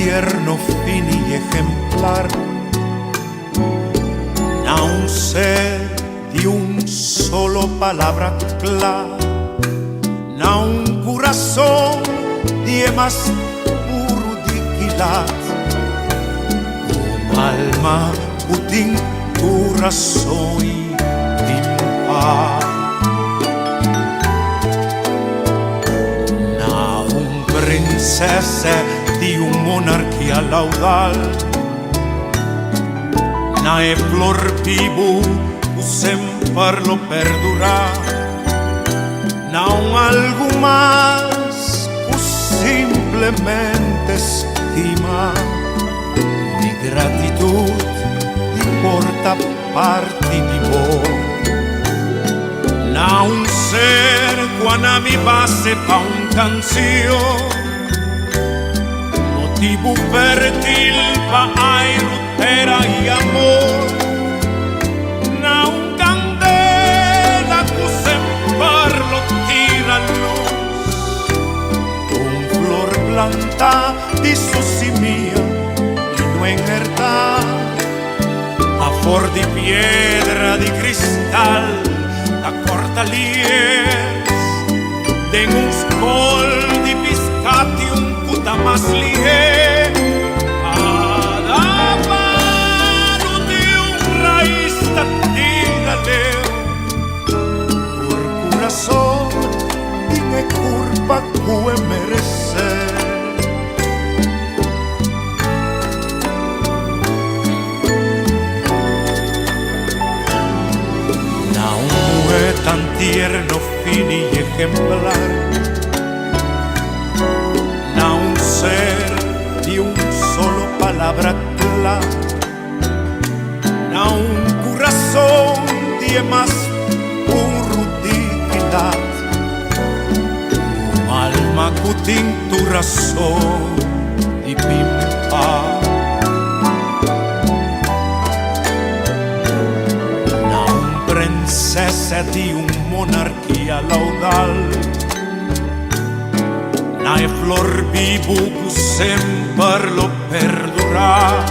tierno, fin y ejemplar, a un ser de un solo palabra clara, a un corazón de más puro dignidad, un alma putin tu razón y paz. Princesa di una monarchia laudal, na e flor vivo sempre lo perdurà, na un algo más o simplemente estima di gratitud di porta parte di voi, na un ser quando mi base pa un canzio motivo fértil pa ai rutera y amor, na un candela que sempre lo tira luz, un flor planta di sussimia y no en verdad a for di piedra di cristal da cortalies de un scol di piscati un puta mas lié ad amaro di un raiz da tiraleo por corazón y me culpa que merecer. Tan tierno, fin y ejemplar, na un ser de un solo palabra clara, na un corazón de más puro dignidad, un alma que tiene tu razón y pimpa. Princesa di una monarchia laudal, na e flor vivo que sempre lo perdurà,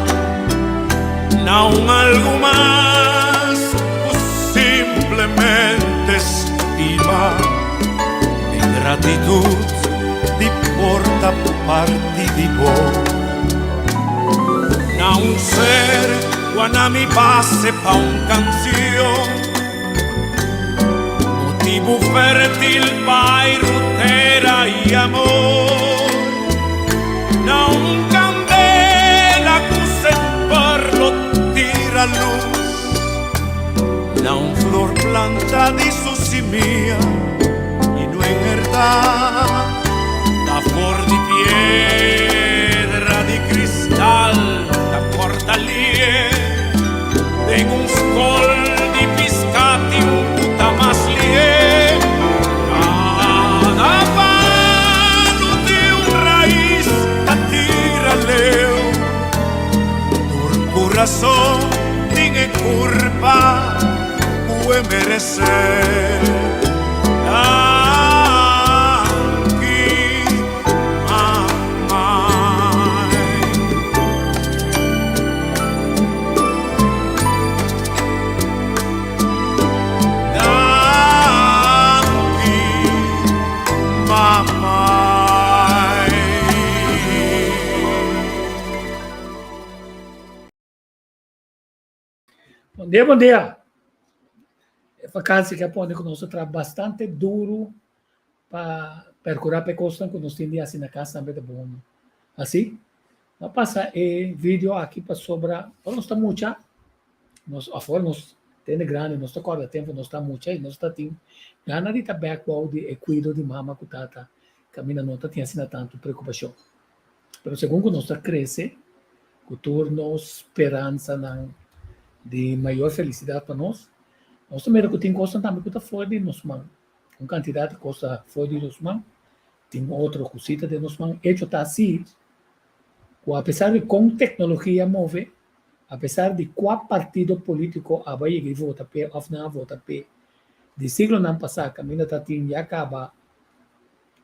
na un algo más que simplemente estima di gratitud di porta parte di voi, na un ser quando mi base pa un canzio motivo fértil pa' rutera y amor, na un candela que sempre lo tira luz, na un flor planta di sussimia y no en verdad da flor di piedra di cristal da cortalie de un scol di piscati un puta mas lié ad amaro di un raiz da tiraleo por corazón tiene culpa que merecer. Bom dia. É vacância que pode que nós trabalhamos bastante duro para percorrer a costa que nós temos assim na casa também é bom. Assim, não passa vídeo aqui para sobrar. Nós está muito, nós afora nós temos grande, nós está corda tempo, nós está muito, nós está tem gana de estar backward e cuido de mama com tata, caminha não está tinha assim tanto preocupação. Pero segundo nós está cresce, com turno esperança na de maior felicidade para nós. Nós também tem coisa também que está fora de nós, mano. Uma quantidade de coisa fora de nós, mano. Tem outra cosita de nós, mano. Hecho está assim, apesar de com tecnologia move, apesar de qual partido político a vai ir votar pe, ou não votar pe, de siglo não passar, caminho está tinha acaba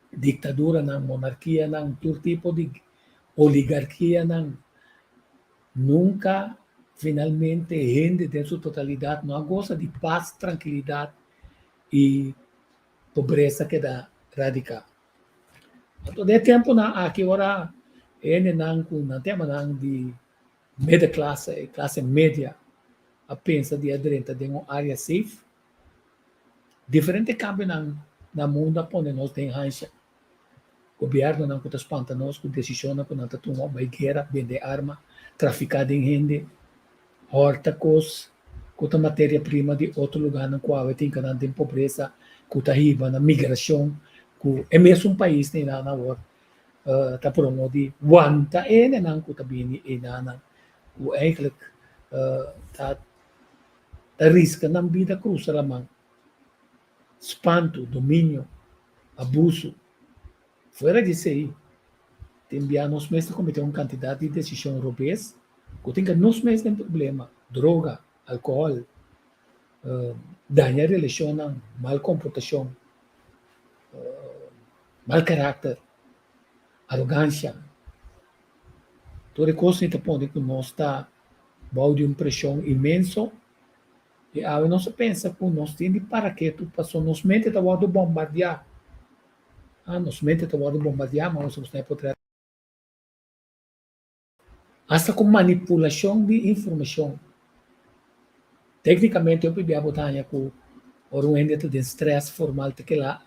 ditadura na monarquia, na todo tipo de oligarquia não nunca finalmente rende de sua totalidade, não gosta de paz, tranquilidade e pobreza que dá radical. Então, de tempo na aqui ora ele não com na tema não de média classe média, a pensa de aderente de uma área safe, diferente cambio na mundo onde nós tem rancha. O governo não está espantando nós, com decisão não está tomando guerra, vender arma, traficar em gente, horta coisas, com a matéria-prima de outro lugar no qual tem que tem pobreza, com a riba na migração, com é mesmo um país tem lá na hora, tá promovendo wanta ene não com bini e nana, o eigenlijk tá risca na vida cruza la mão, espanto, domínio, abuso, fora disso aí, tem nós mesmos cometer uma quantidade de decisões europeias, que tem que nós mesmos tem problema, droga, álcool, dañar relação, mal comportação, mal caráter, arrogância. Toda coisa que pode que nós está baixo de uma pressão imensa e aí nós pensa que nós temos para que tu passou, nós mente está bombardear. Nós mente está bombardear, mas nós não podemos hasta com manipulação de informação. Tecnicamente, eu podia botar com um ente de estresse formal que lá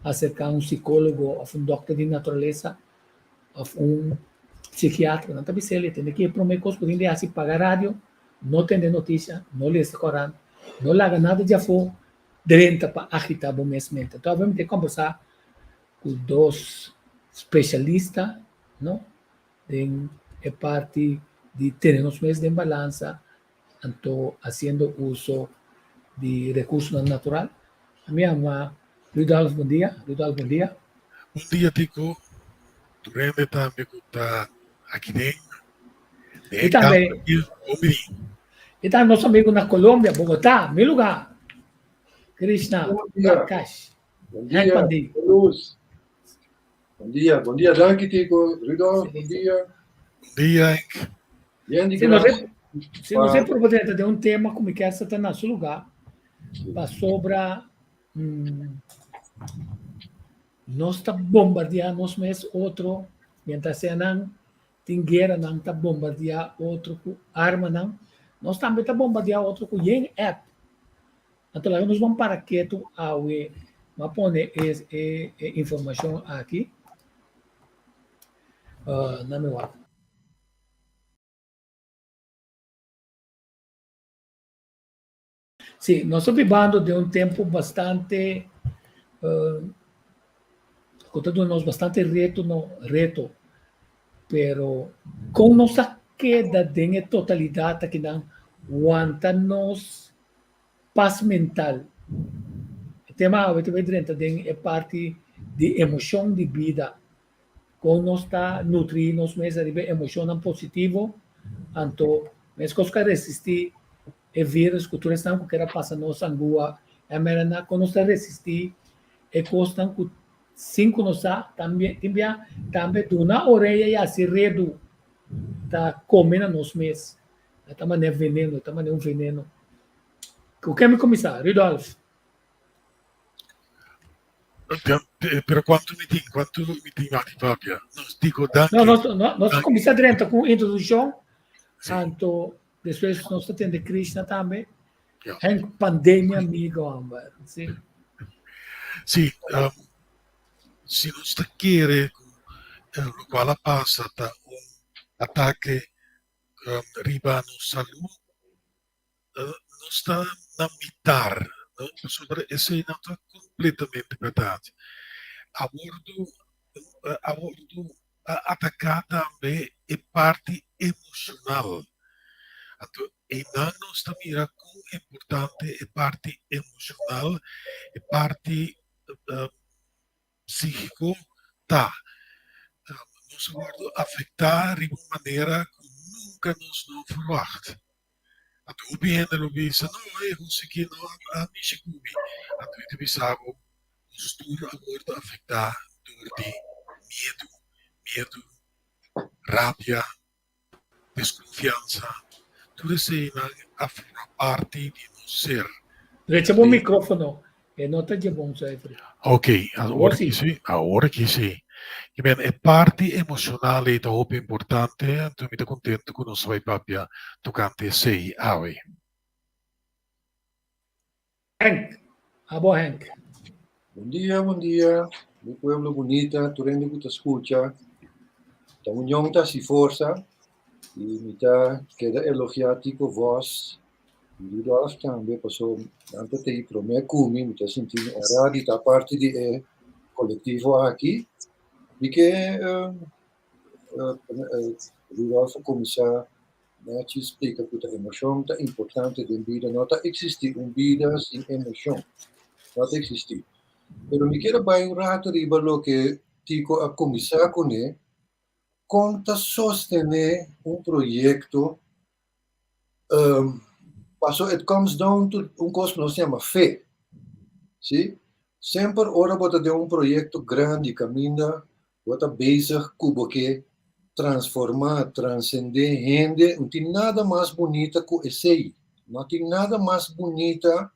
acerca um psicólogo ou um doctor de natureza ou um psiquiatra, não sabe se ele tem que prometer coisas, podem assim pagar rádio, não tem notícia, não lê esse Corão, não larga nada de afo, direita para agitar o mesmo. Então, vamos ter que conversar com dois especialistas, não? É parte de ter os meios de balança, então, fazendo uso de recursos naturais. A minha ama Rudolf, bom dia. Rudolf, bom dia. Bom dia, Tico. Durante também que está aqui dentro. E também. E também nosso amigo na Colômbia, Bogotá, meu lugar. Krishna, Prakash. Bom dia, Luz. Bom dia, danke, Tico. Rudolf, bom dia. Bom dia, se não é por dentro de um tema como que essa está no seu lugar, para sobre nós está bombardeando nós mesmos outro, mientras se não tem guerra, não está bombardeando outro com arma, não, nós também está bombardeando outro com yen app. Então, nós vamos para que tu awe, mas pone informação aqui, na minha. Sim, nós estamos vivendo de um tempo bastante, contando nós bastante reto, pero com nossa queda de totalidade que não aguenta nos paz mental. O tema é parte de emoção de vida, com nós está nutrindo nós mesmos de emoção positiva, então, mas que resistir é vírus, cultura estão que era passando nossa angua, é merana quando está resistir, é costam que 5 nossa também de uma orelha e assim redo tá comendo nós mesmos, também é veneno, também é um veneno. O que me começar, Rudolf? Per quanto mi tem proprio, non dico danke. Nós começar dentro com introdução, tanto depois nós temos Krishna também, é pandemia amigo, Amber, sim. Sì, se non sta chiede, lo quale passa da un attacco riba no saluto, non sta na mitar, sobre esse não está completamente verdade. Abordo atacar também é parte emocional. Então, e não está mira quão importante é parte emocional, é parte psíquico, tá. Nos abordo afetar de uma maneira que nunca nos não verwacht. O bem lo bisa não é conseguir não a mexicumi. Então bisabo nos tudo abordo afetar de medo rabia, desconfianza, tudo isso aí afirma parte de nosso ser. Recebo o micrófono. Não está de bom, Jeffrey. Ok, agora sim. que sim, agora que sim. E bem, é parte emocional e tá muito importante, então me contento com nosso pai papia tocante sei, ave. Hank. Abo Hank. Buen día, mi pueblo bonita, Turende que te escucha. La unión está si fuerza y mitad queda elogiático vos. Y Rudolf también pasó antes de ir pro me cumi, mitad sentindo radita parte di collettivo aqui. E che Rudolf comincia a ci spiega che l'emozione è importante in vita, non esiste una vita sin emozione, non esiste. Pero me quiero vai un rato riba lo che dico a cominciare con conta sostener un progetto. So it comes down to un cosa que se llama fe. ¿Sí? Sempre ora bota de un proyecto grande camina, bota bezig cubo que transformar, transcender gente, não tem nada mais bonita que esse. Não tem nada mais bonita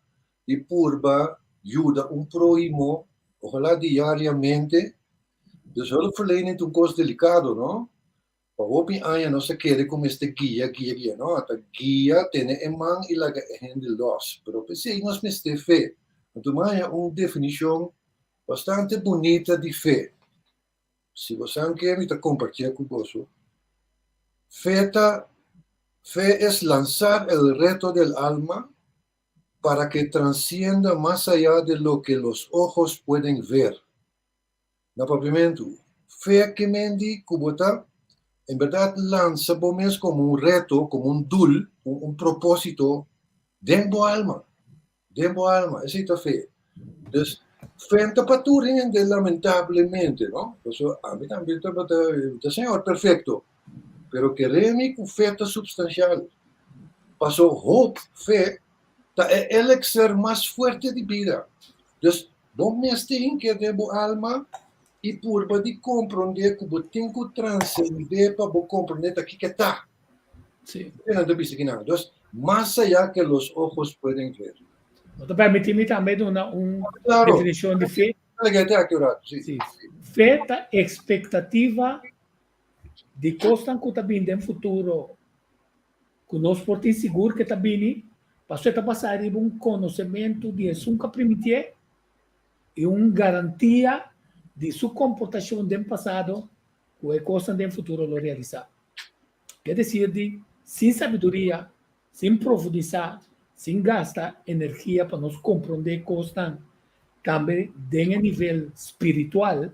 e purba ajuda um próximo, ojalá diariamente. Dus hulpverlening é um coisa delicado, não? Para open anja não se quer como este guia, não? A guia tem em mão e laga gente los. Pero pensei nós me este fé. Então, é uma definição bastante bonita de fé. Se você quer me compartilhar com você, fe es lanzar el reto del alma para que trascienda más allá de lo que los ojos pueden ver. No papiamento, fe que mendi kubota, en verdad lanza bomes como un reto, como un dul, un propósito dentro alma. Esa es la fe. Entonces, frente a paturin lamentablemente, ¿no? Pues a mí también el Señor perfecto, pero que remi con fe substancial. Pasó hope, fe, é el ser más fuerte de vida. Entonces, vos me estén que debo alma y por de comprender que vos tengo que transcender para vos comprender aquí que está. Sí. Entonces, más allá que los ojos pueden ver. Permíteme también una Claro. definición de fe. Sí. Sí. Fe es expectativa de cosas que están vindo en futuro. Que nós por seguro que está vindo, para você passar um conhecimento de sua primitiva e uma garantia de sua comportação do passado que é coisa do futuro lo realizar. Quer dizer, sem sabedoria, sem profundizar, sem gastar energia para nós compreender coisas também de nível espiritual,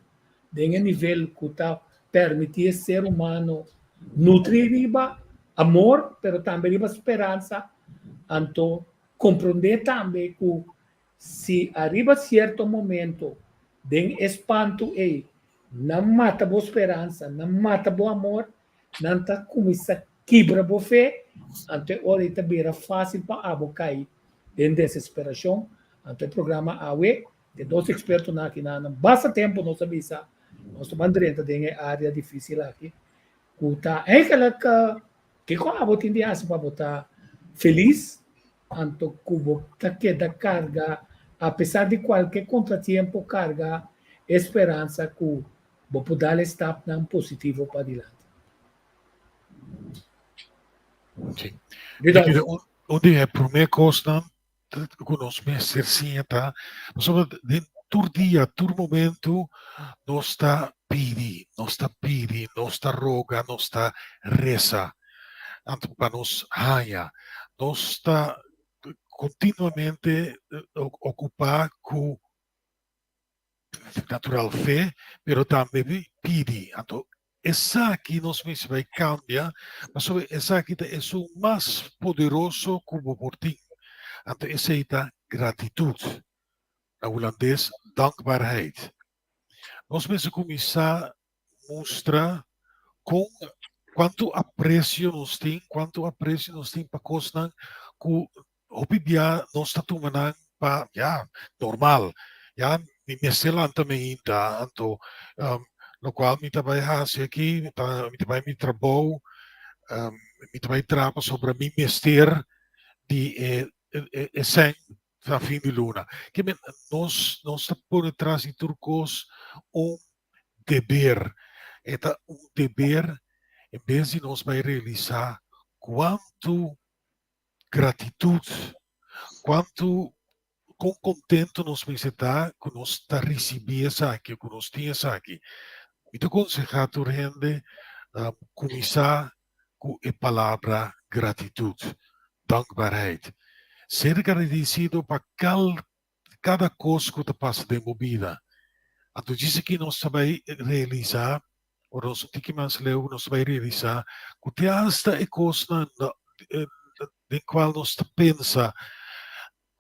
de nível que está permitir ser humano nutrir amor, pero também riba esperança, então compreender também que se arriba certo momento de espanto não mata boa esperança, não mata bom amor, não tá começa a quebrar boa fé, então ahorita vira fácil para cair em desesperação. Então o programa AWE de dois expertos aqui na basta tempo nós sabemos, nós estamos dentro de área difícil aqui, que tá que com a botin de para botar feliz, anto cubo queda carga, apesar de qualquer contratiempo, carga esperança que vou poder estar tão positivo para adiante. Sim. Onde é a primeira coisa que nós me cercienta, tur dia, tur momento, nós está pedi, nós está roga, nós está reza. Para nos haya, nos está continuamente ocupar com natural fé, pero também pedi. Então, essa aqui nós mesmos vai cambiar, mas essa aqui é o mais poderoso como por ti. Então, essa é a gratitude. Na holandês, dankbaarheid. Nós mesmos começar a mostrar com quanto aprecio nos tem para coisas que hopi dia nós está tomando para normal, me selan também então lo qual mi trabalha aqui, mi trabalha mi trabalho, mi trabalha trapa sobre mi mester di sen a fim de luna. Que nós por trás de turcos um dever. É um dever, em vez de nós vai realizar quanto gratitude, quanto quão contento nós vamos estar que nós está recebendo isso aqui, que nós temos isso aqui. Então, aconselhar a gente a começar com a palavra gratitude, dankbaarheid. Ser agradecido para cada coisa que passa de minha vida. Então, diz que nós vai realizar, ou nós nós vai realizar, que esta é coisa em qual nós pensa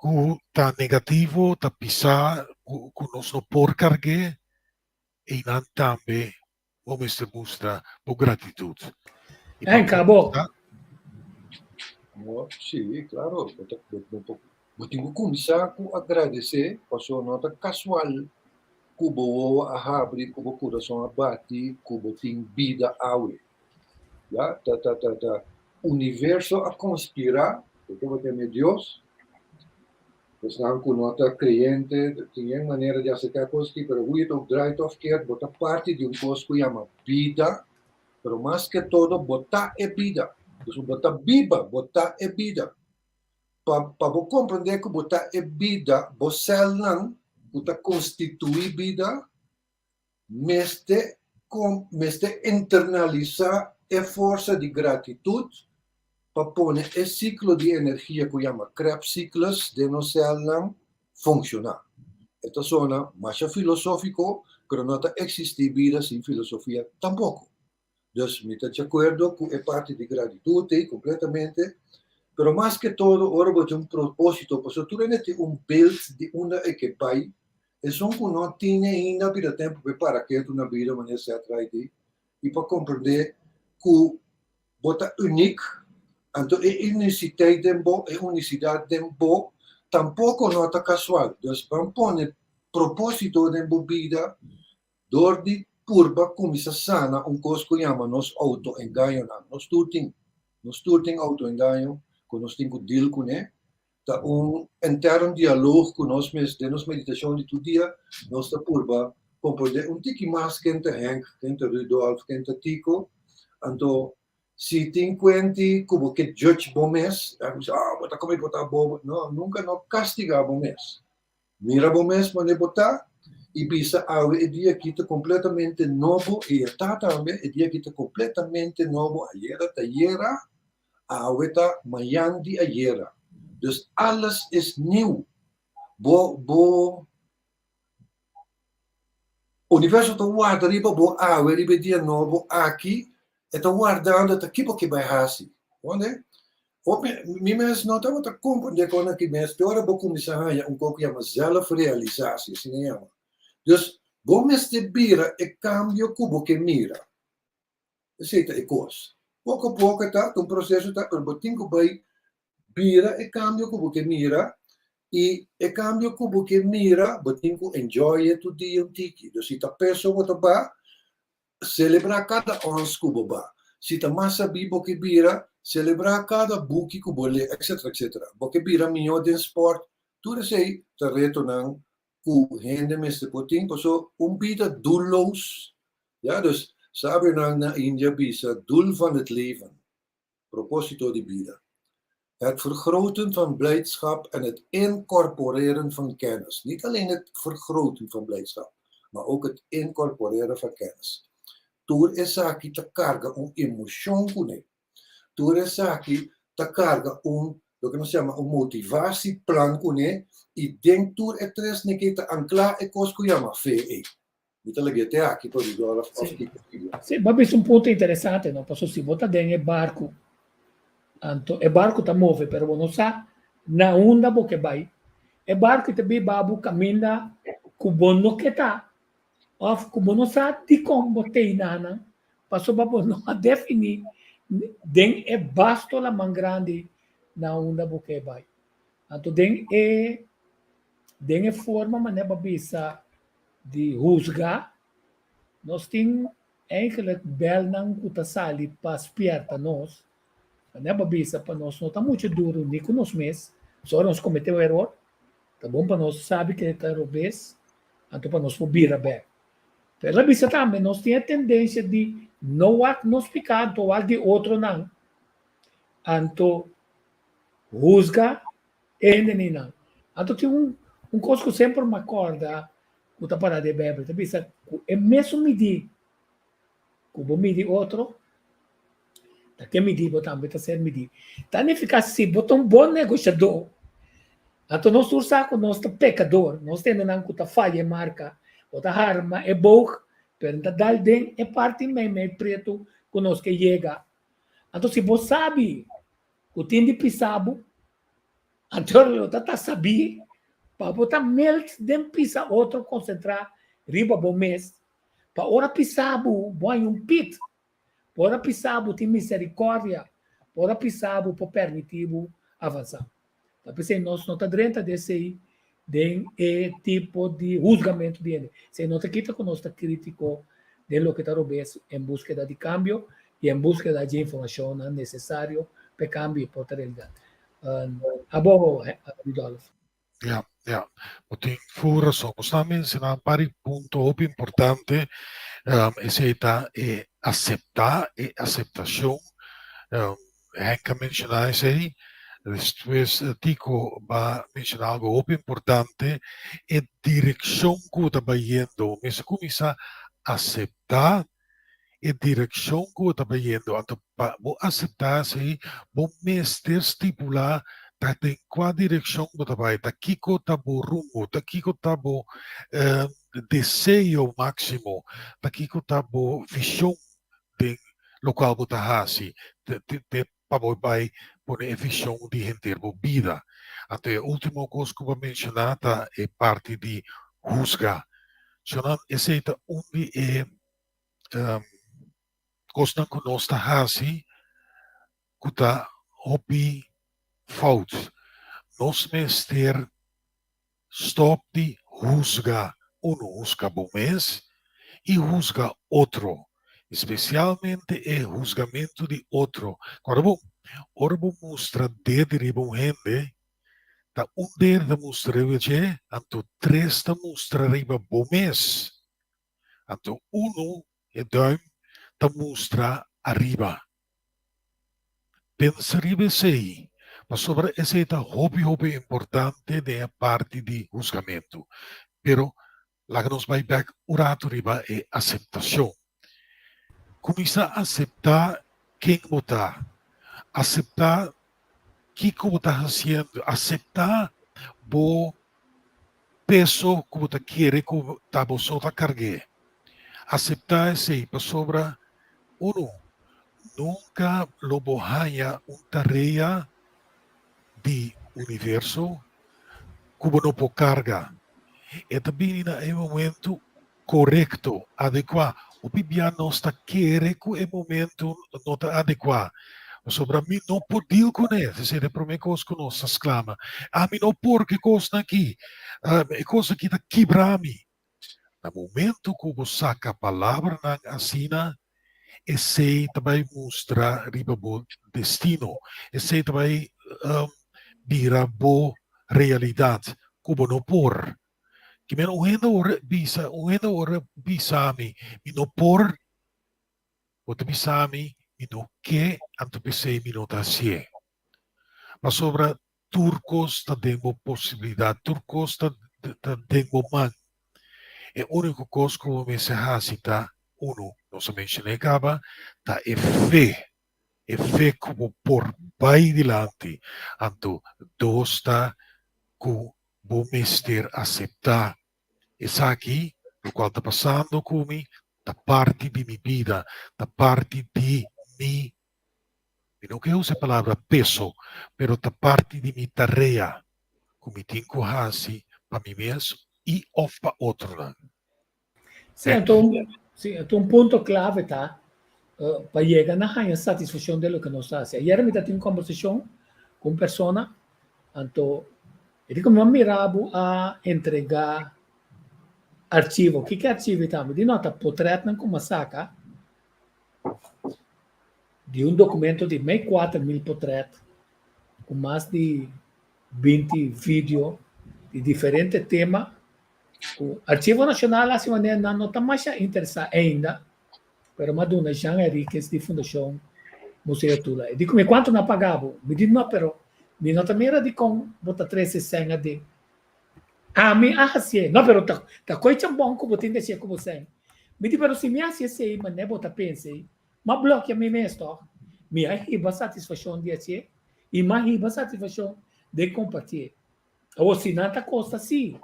que está negativo, está pisar, que nós não por carregar, e não também vamos mostrar por gratitude. Acabou. Sim, claro. Eu tenho que começar com agradecer, passou nota casual, cubo a abre, cubo coração abate, cubo tem vida awe. Já, universo a conspirar, porque eu tenho Deus, então com nota crente, tem maneira de aceitar coisas que, pero hoe het ook draait of keert, bota parte de coisa que chama vida, pero mais que todo, botar é vida. Então, botar viva, botar é vida. Para você compreender que botar é vida, você não botar constituir vida, mas internalizar a força de gratitude para pôr esse ciclo de energia que chama Krebs ciclos de nós não funcionar. Esta zona mais filosófico, pero não existe vida sem filosofia tampouco. Dus, me estou de acordo com a parte de gratitude completamente, pero mais que todo, agora vou ter propósito, porque tu tens build de uma equipa, e são que não tem ainda vida tempo para que tu na vida maneira se atrai e para compreender que bota único, então a unicidade de bo, tampouco não está casual. Dus, vamos pôr propósito de vida, door die purba começa sana coisa que chama nos auto-engaño. Nos turting auto-engaño, que nós temos que deal com ele. Tá interno diálogo com nós mesmos, de nossa meditação de todo dia, nós tá purba, compreender tiki mais que Henk, que Rudolf, que Tico. Então, se tem quente, como que judge bom mês, bota como botar bobo, não, nunca não castigar bom mês. Mira bom mês, mas botar, e bisa awe é dia que está completamente novo e está também é dia que está completamente novo ayer awe está amanhã de ayer. Dus alles is nieuw. Universo está guardando bo awe riba dia novo aqui está guardando está aqui porque vai hasi. Onde? Mi mens não está muito compreender quando que mens agora vou começar a pouco chama zelfrealizatie, assim chama. Dus, gomes de bira e cambio cubo que mira. Aceita e coisa. Pouco a pouco está, um processo está, pero botinho vai bira e cambio cubo que mira, e cambio cubo que mira, botinho enjoy it to dia tiki. Dus, se está peso, bota ba, celebrar cada ons cubo ba. Se está massa bibo que bira, celebrar cada buki cubo le, etc, etc. Porque bira minho de sport, tudo sei, está retornando, gente mestre poting so vida doelloos. Ja, dus sabi na India bisa doel van het leven. Proposito di vida. Het vergroten van blijdschap en het incorporeren van kennis. Niet alleen het vergroten van blijdschap, maar ook het incorporeren van kennis. Tur esaki ta carga emoção com ele. Tur esaki ta carga lo que nos llama motivatie plan com ele. E dentro é três nequeta anclar e coisa que chama fe. Então ele até aqui por agora. Sim, mas um ponto interessante, não posso se botar dentro do barco. Anto o barco tá move, pero não sa na onda porque vai. O barco também babu caminha com bono que tá. Of com bono sa de como tem nana. Passou babu não a definir den é basto la mangrande na onda porque vai. Anto den é forma mané babisa de rusgar nós temos eigenlijk bel não kuta sali para esperta nós, não é babisa para nós, não está muito duro nem com nós mesmos, só nós cometeu erro, tá bom para nós sabe que está obês, então para nós fobir bem. Pela vista também, nós temos a tendência de não há nos pecado, ou há de outro não. Então, rusga, nem não. Então, tem coisa que eu sempre me acorda, que está para de beber, tá vista? É mesmo medir, como medir outro, tá que medir, também está ser medir. Tá nem ficar assim, botar bom negociador. Então, nós usamos nós pecador, nós temos que tá falha marca, ou tá arma é boa, pero tá dalden é parte meio preto conosco que chega. Então, se você sabe o tem de pisabo, então tá saber para botar melt dem pisa outro concentrar riba bom mês, para ora pisabo, põe pit, para pisabo tem misericórdia, para pisabo para permitir avançar. Tapi se nós não está dentro desse tipo de julgamento dele. Se não está quita com nossa crítico de lo que está roubando em busca de cambio e em busca de informação necessária para cambio e para a realidade. Abo, Rudolf. Ja, ja. Mutta fuura sokostamin sinä pari punto op importante se aceitar e aceitação. Henka mencionar isso. Después Tico va a mencionar algo muy importante, es dirección que está yendo. Me se comienza a aceptar la dirección que está yendo. Entonces, para aceptar, vos me estipular en cuál dirección que está yendo. Aquí está el rumbo, aquí está el deseo máximo, aquí está la visión de lo cual vos está haciendo. Para poner visão de gente vida. Até a última coisa que eu vou mencionar é parte de juzgar. Então, essa é onde é coisa que nós está fazendo que está hobby fout. Nós mestre stop de juzgar juzga bom mês e juzga outro. Especialmente o julgamento de outro. Quando ora vou mostrar dedo de bom gente, tá dedo mostra riba anto três mostra riba bom mês. Anto é duim mostra arriba. Pensa riba sei, mas sobre essa é hobby importante da parte de julgamento. Pero lá que nos vai back urato riba é aceitação. Começar a aceitar quem votar. Aceitar o que você está fazendo. Aceitar o peso que você quer que você está carregando. Aceitar esse para sobra. Nunca lo bohanha uma tarefa de universo que você não pode carregar. E também é um momento correto, adequado. O Bíblia não está querendo que o momento não está adequado. Sobre mim não pode com ele. Se é para mim coisa que nós exclama. A mim não porque coisa aqui. É coisa que está quebrando. No momento que você saca a palavra na assina, esse também mostra o destino. Esse também vira boa realidade. Como não por. Que men ora bisami, no por, o bisami, no que, anto pisei, no tasie. Mas sobre turcos, temos possibilidade, turcos, temos man. E único coisa que eu me cita, não somente negava, é fé. É fé como por vai dilante, anto dosta, que vou mestre aceitar. Essa aqui, o qual está passando comigo, da parte de minha vida, da parte de mim. Não quero usar a palavra peso, mas da parte de minha tarefa, que me tenho que fazer para mim mesmo e para outro lado. Sim, então ponto clave, tá? Para chegar na satisfação do que nós fazemos. Ayer me tive uma conversação com uma pessoa, então, ele como mirava a entregar archivo. O que é archivo também? De nota, portrait não como saca de documento de 4.000 portrait, com mais de 20 vídeos de diferentes temas. O Arquivo Nacional, assim, não está mais interessado ainda, mas Madonna Jean Henriquez de Fundação Museu Tula. E digo, quanto não pagava? Me diz, não, pero, me não também era de com, bota 13 senha de. Me assim, não, pero, tá coisa bom como tem de ser como senha. Me diz, pero, se me assim, mas não bota pense, mas bloqueia me mesmo, me arriba satisfação de assim, e mais arriba satisfação de compartilhar. Ou se não, tá costa sim.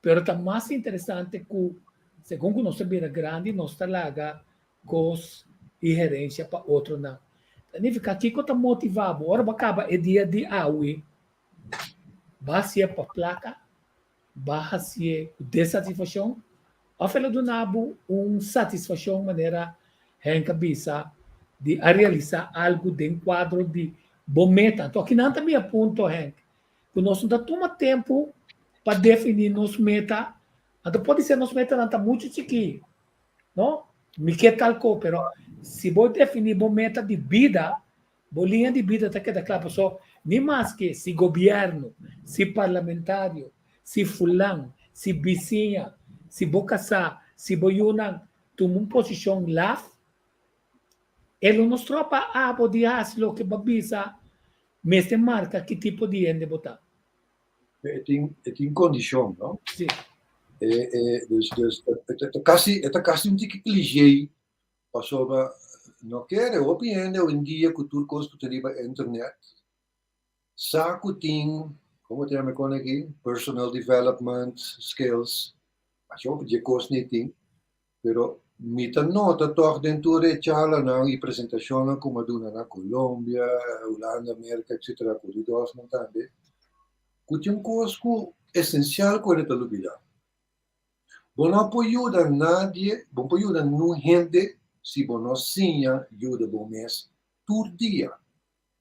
Pero está mais interessante que, segundo nós sabemos grande, nós traga gosto e gerência para outro não. Significa que está motivado. Agora acaba é dia de aui. Vai ser para placa, vai ser desatisfação. Ou fala do nabo satisfação maneira em cabeça de realizar algo de quadro de bom meta. Então aqui não também aponto Henk, que nós não toma tempo para definir nos meta. Então pode ser nos meta não está muito chique, não? Me quer tal coisa, pero se vou definir bom meta de vida, bolinha de vida está queda claro, só nem mais que se governo, se parlamentário, se fulano, se vizinha, se vou casar, se vou unir, toma uma posição lá, ele nos tropa a poder fazer o que babisa, mas tem marca que tipo de gente botar. Tem condição, não? Sim. Dus é quase um tipo clichê, passou não quer opinião hoje em dia cultura custo teriba internet, saco tem como tem me aqui personal development skills, achou que cost nem tem, pero mita nota toch dentro de chala na e apresentação como duna na Colômbia, Holanda, América, etc. corredores não também, que tem costo essencial com a televida. Bom não pode ajudar nadie, bom pode ajudar não gente se bom não sinha ajuda bom mês todo dia.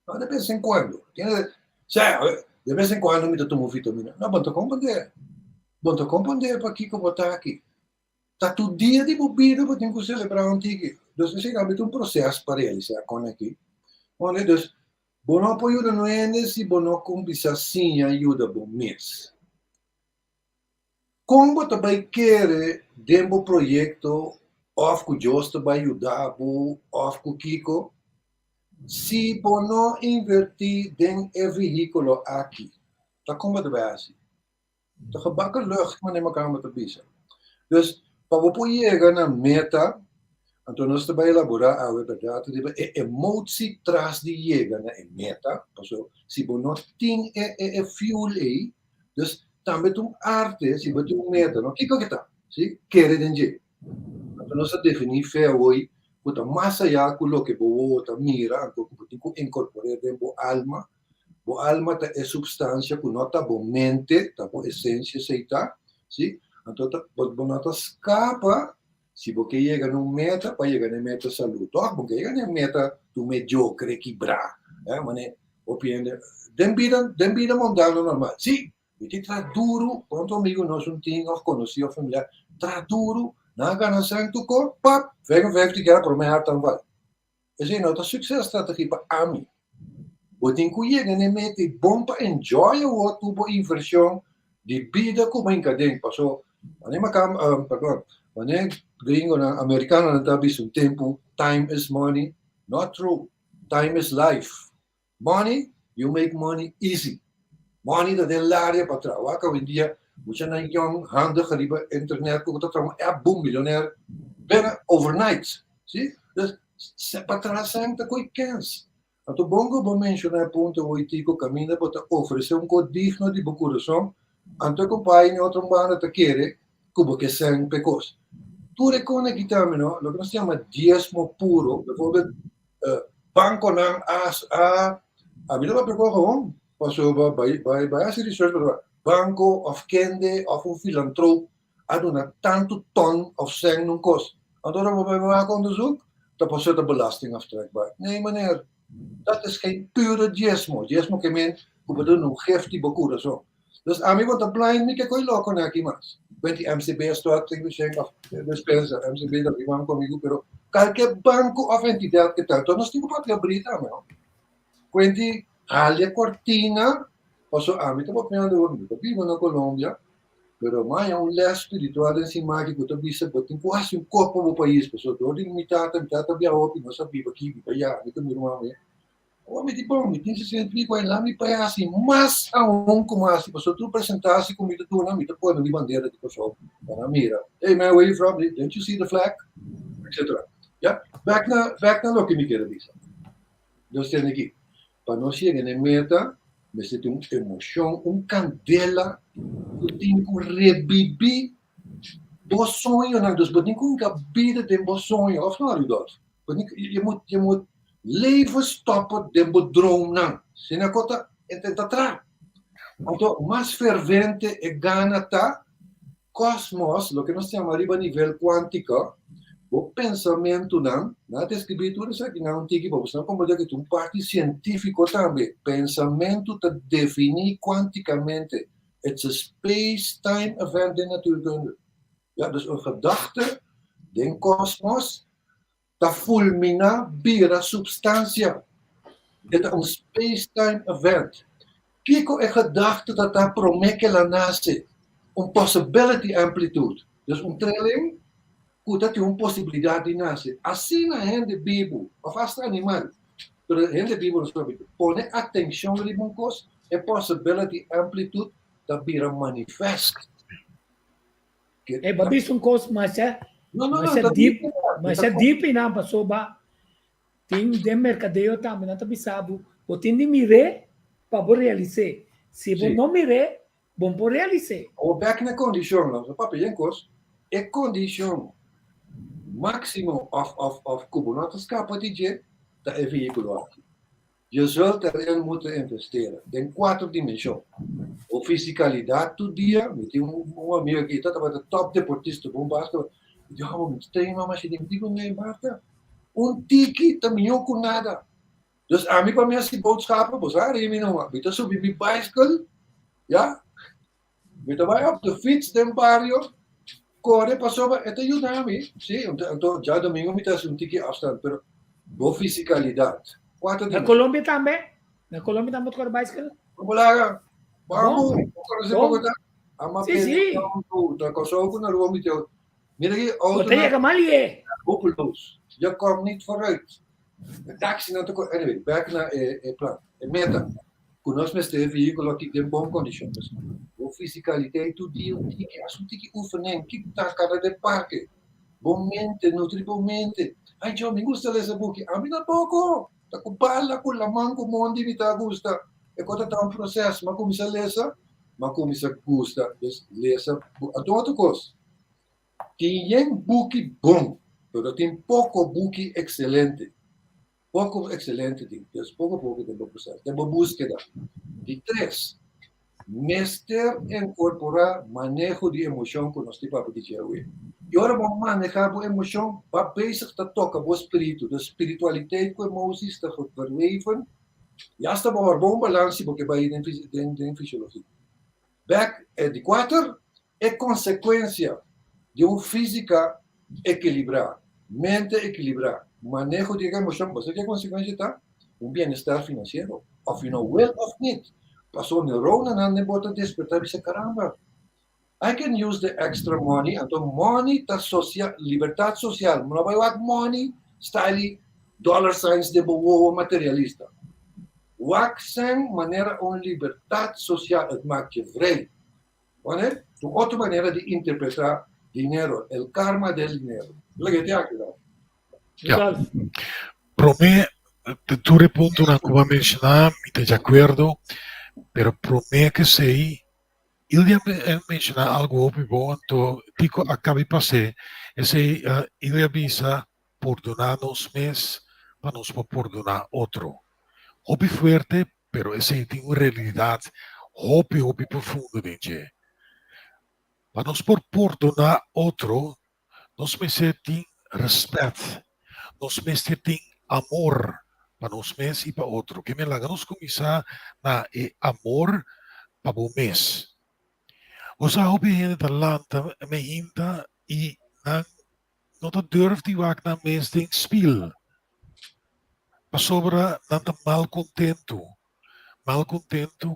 Não de vez em quando. De vez em quando me dá tomar vitamina. Não, bom te compreender. Bom te compreender para que eu vou estar aqui. Tá todo dia de bebida para ter que celebrar um tique. Então, você tem um processo para realizar com aqui. Bom, então, bom não pode ajudar não gente se bom não começar sinha ajuda bom mês. Como também quer dentro do projeto, of que Deus vai ajudar, of que Kiko, se você não invertir em veículo aqui, tá como vai assim? Tá gebakken lucht, mas nem elkaar met de bisa. Dus, para você chegar na meta, então nós também elaborar a verdade, a emotie tras de chegar na meta, se você não tem fuel aí, dus também tem arte, se você tem meta, não? O que é que tá? Se quer entender. Então nós definir fé hoje, puta mais allá com o que você mira, então você tem que incorporar dentro da alma. A alma é substância que não está boa mente, está boa essência, se está, sim? Então você não escapa, se você chega numa meta, para chegar na meta saúde, porque chega na meta do mediocre quebrar, mas opinião, den vida mundial normal, sim? Itu tra duro, quanto amigo nós não tínhamos conhecido a família, tra duro, na gana sang tu ko, pap, 55 jaar per mijn hart aan wat. Is een auto successtrategie para AMI. Wat in kuye gane mete bom para enjoy o tubo inversão de vida como em cadeia passou. Mané macam, perdão, mané gringo na americano na tabi um tempo, time is money, not true. Time is life. Money, you make money easy. Money dat é área para trabalhar hoje em dia, você não young, handig, riba internet, que dat é boom milionair, bem overnight, sim? Dus para trás ainda coi kans. Então bom mencionar ponto o itico caminho para oferecer digno de coração, anto companhia outro banda te querer, como que sem pecos. Tu reconhece que também, não? Lo que nós chamamos diezmo puro, bijvoorbeeld banco não a vida vai pegar gewoon. Passou bij as research banco of kende of filantroop aduna tanto ton of zijn num kost. Então we maken onderzoek, dat passou de belasting aftrekbaar. Nee meneer, dat is geen pure diezmo. Diezmo que men, hoe we doen, geeft die bekoeren zo. Dus a mí cuando blind me que coi loco na aquí más. Cuenti MCB esto tengo que despensa, MCB da iban conmigo, pero qualquer banco of entidade que tanto nós temos para abrir também. Quindi alia cortina, posso a mí estamos pensando eu vivo na Colômbia, pero mais um lé espiritual em cima que eu bisa botin quase um corpo no país, pessoal, do limitado, mitata via opi, não sabia aqui, via, me que irmão me. O me tipo, me tinha se sentido com lá me pai assim, mas a como assim, pessoal, tu apresentasse comigo tu na mita pôr na bandeira de pessoal, para mira. Hey man, where you from? Don't you see the flag? Etc. Ja, back na lo que me quero dizer. Eu sei aqui, para nós chegar na meta, me sente uma emoção, candela, eu tenho que reviver o sonho, não, dus eu tenho que vida de um sonho, of não, Rudolf? Je moet leven stoppen de droom não. Se na conta, tenta atrás. Então, mais fervente e gana tá, cosmos, lo que nós chamamos a nível quântico, o pensamento não, na escritura isso aqui não tem que você não como que um parte científico também, pensamento te definir quanticamente, it's a space-time event de natuurkunde. Ja, dus een gedachte, den cosmos, ta fulmina bira substantia. Dit is een space-time event. Kiko een gedachte dat ta promeke la nase, een possibility amplitude. Dus een trilling, dat é uma possibilidade de nascer. Assim na gente Bíblia, ou faz animal, pero a gente Bíblia não sabe. Põe atenção ali uma coisa, é possibility amplitude da vira manifest. Babi sung coisa, mas é deep na pasoba. Tem de mercadeio também, não tabi sabo. O tem de mire para bo realizar. Se bo não mire, bom por realizar. O back na condição, não, papi, é coisa, é condição. Maximum of kubonatas capaciteit, dat is vehicular. Je zult erin moeten investeren. In 4 dimensioni. O fisicalidade do dia, me tem amigo aqui, estava de top deportista, bom basquete. Eu digo, mas tem uma machine, digo, nem Marta. Tiki também com nada. Dus a mim, para mim, assim, boodschappen, você sabe, eu não, eu subi minha bicycle, ja, eu vai op de fiets, den barrio, corre, passou, это ajuda-me, sim, então já domingo me traz tiki afstand, pero boa fisicalidade. Na Colômbia também? Na Colômbia também corre bicycle? Vamos lá, vamos, sim. Da Kosovo na rua met jou. Mira aqui, auto. Wat je mal je? Hopeloos. Je komt niet vooruit. De taxi naar de anyway, back naar plan. Meta. Conosco este veículo aqui tem bom condições. O fisicaliteit do dia, as um tiki oefening, que tá cara de parque. Bom mente, nutri bom mente. Ai, Joe, me gusta ler esse book. A mim não pouco. Tá com bala, com la mão, com onde me tá gusta. É quando tá um processo, mas começa a ler, mas começa a gusta, ler essa. A outra coisa. Tem book bom, mas tem pouco book excelente. Pouco excelente, tem pouco de processo. Tem uma búsqueda. De 3, mestre incorporar manejo de emoção que nós temos para dizer hoje. E agora vamos manejar a emoção para bezig te toca o espírito, de espiritualiteit com emoties te verweven. E hasta uma bom balance porque vai in fisiologia. Back de 4 é consequência de uma física equilibrada, mente equilibrada, manejo de emoção. Você que a consequência está? Bem-estar financeiro. Of you know well of niet. Passou neurona na nebota despertar e dizer, caramba, I can use the extra money. Então, money tá social, liberdade social. Não vai usar money, style, dollar signs de boa materialista. Wak sem maneira uma liberdade social, het maakt je vrij. Wanneer? Uma outra maneira de interpretar dinheiro, o karma del dinheiro. Legate aqui, não? Ja. Para mim, tu ponto na Cuba mencionar, estou de acordo, pero para mim que sei, ele mencionar algo bom, então, tico acaba de passar, ele avisa perdonar-nos mesmos para nos perdonar outro. Hobby fuerte, pero esse tem uma realidade hobby profunda dentro. Para nos perdonar outro, nós merecemos respeito, nós merecemos amor para nós mesmos e para outro. Que me nós começar na amor para o mês. Osa opihende talanta me hinta i nang nota durf die wak na mes ding spil. Pasobra nanta malcontento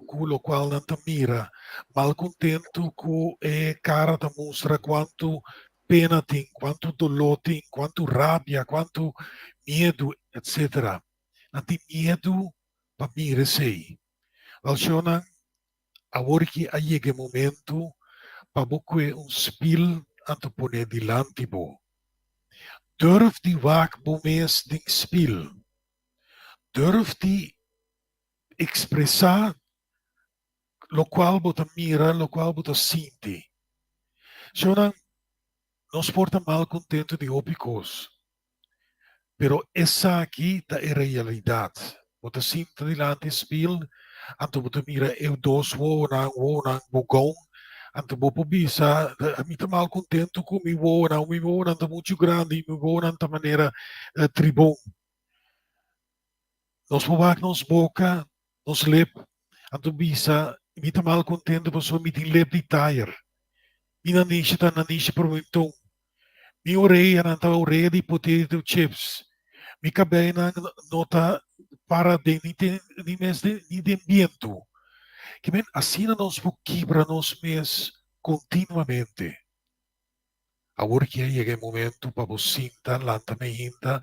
com o qual nanta mira, malcontento com cara da mostra quanto pena tem, quanto dolor tem, quanto rabia, quanto medo, etc. Nanti medo para mira sei. Valciona agora que aí é momento para boque spil anto pone dilante bo. Durf die waak bomes ding spil. Durf die expressar lo qual bota mira, lo qual bota sinti. Shona nos porta mal contento de opicos. Pero essa aqui tá é realidade. Bota sinta dilante spil, anto bota mira eu dos wonang, bogong, anto bopo bisa, mi tá mal contento com mi wonang tá muito grande, mi wonang tá maneira tribom. Nos bobak nos boca, nos lip, anto bisa, mi tá mal contento, paso mi tin lip di tire. Mi nanisce per un tom. Mi orelha nanta orelha di potato chips. Mi cabena nota para de ni mes de viento. Que men assim nos quebra nos mes continuamente. Agora que chega o momento para você sentar lá também ainda,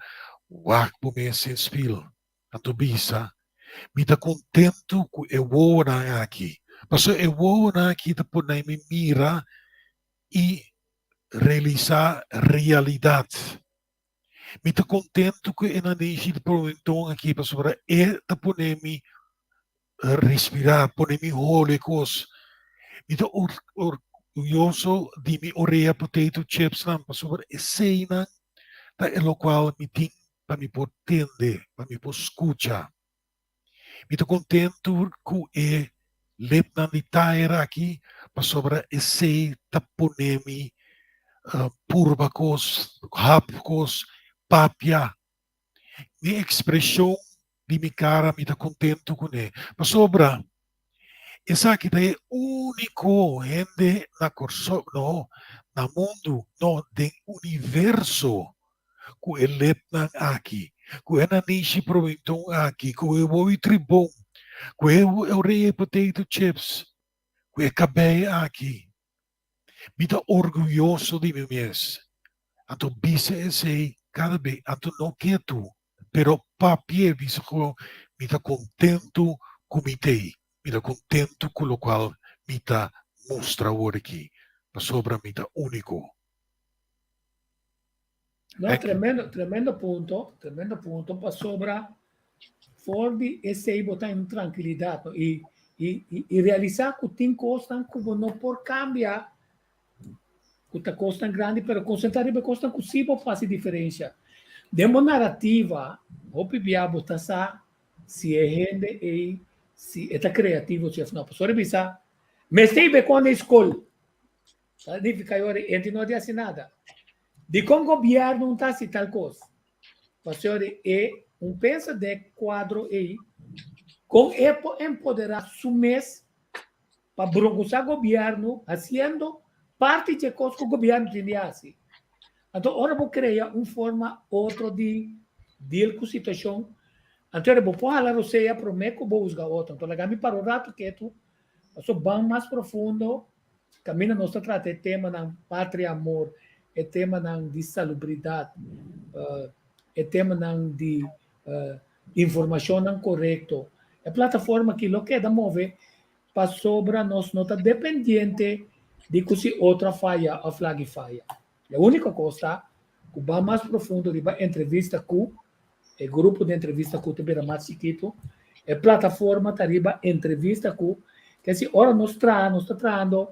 wak po mes inspil. Anto bisa, mi tá contento com eu vou na aqui. Paso eu vou na aqui tá por me mira e realizar realidade. Me estou contente que eu não deixe de então aqui para sobre tá poder-me respirar, poder-me rolar coisas. Me estou orgulhoso de me orelha potato chips não para sobre a cena tá é o qual me tem para me poder entender, para me poder escutar. Me estou contente que é lepna de taira aqui para sobre a cena tá poder-me purbacos, rapcos, papia. Minha expressão de minha cara me está contente com ele. Mas sobra, essa aqui é único gente na corso, no, na mundo, no, do universo, que ele aqui, que é na niche proventon aqui, que é o tribom, que é o rei potato chips, que é cabelo aqui. Me está orgulhoso de mim mesmo. Anto bisa esse cada vez, anto não quieto, pero papie bisa ko me está contento com me está contento com o qual me está mostra agora aqui, para sobra me está único. No, tremendo punto para sobra Ford esse botar em tranquilidade e realizar que tem coisas que não por cambiar que está costa grande, pero concentrar em costa que sim pode fazer diferença. Demo narrativa, o pibiabo está sa se é gente e se está criativo, se não pode bisa. Mas tem be quando escola, significa que ele não diz nada. De como o governo não está se tal coisa. Pastor é pensa de quadro aí, com empoderar su mês para broncoçar o governo, fazendo parte de coisas que o governo tinha assim. Então, agora vou criar uma forma outra de deal com a situação. Então, eu vou falar você para mim que vou usar outra. Então, eu para o rato que tu, eu vou mais profundo, caminho nós trata o tema da pátria amor, o tema de salubridade, o tema de informação não correta. A plataforma que lo que da move para sobra nós não está dependente de que se outra falha, a flag falha. A única coisa que vai mais profundo de entrevista com o grupo de entrevista com o Tibera mais chiquito, a plataforma tariba entrevista com que se ora nós está trazendo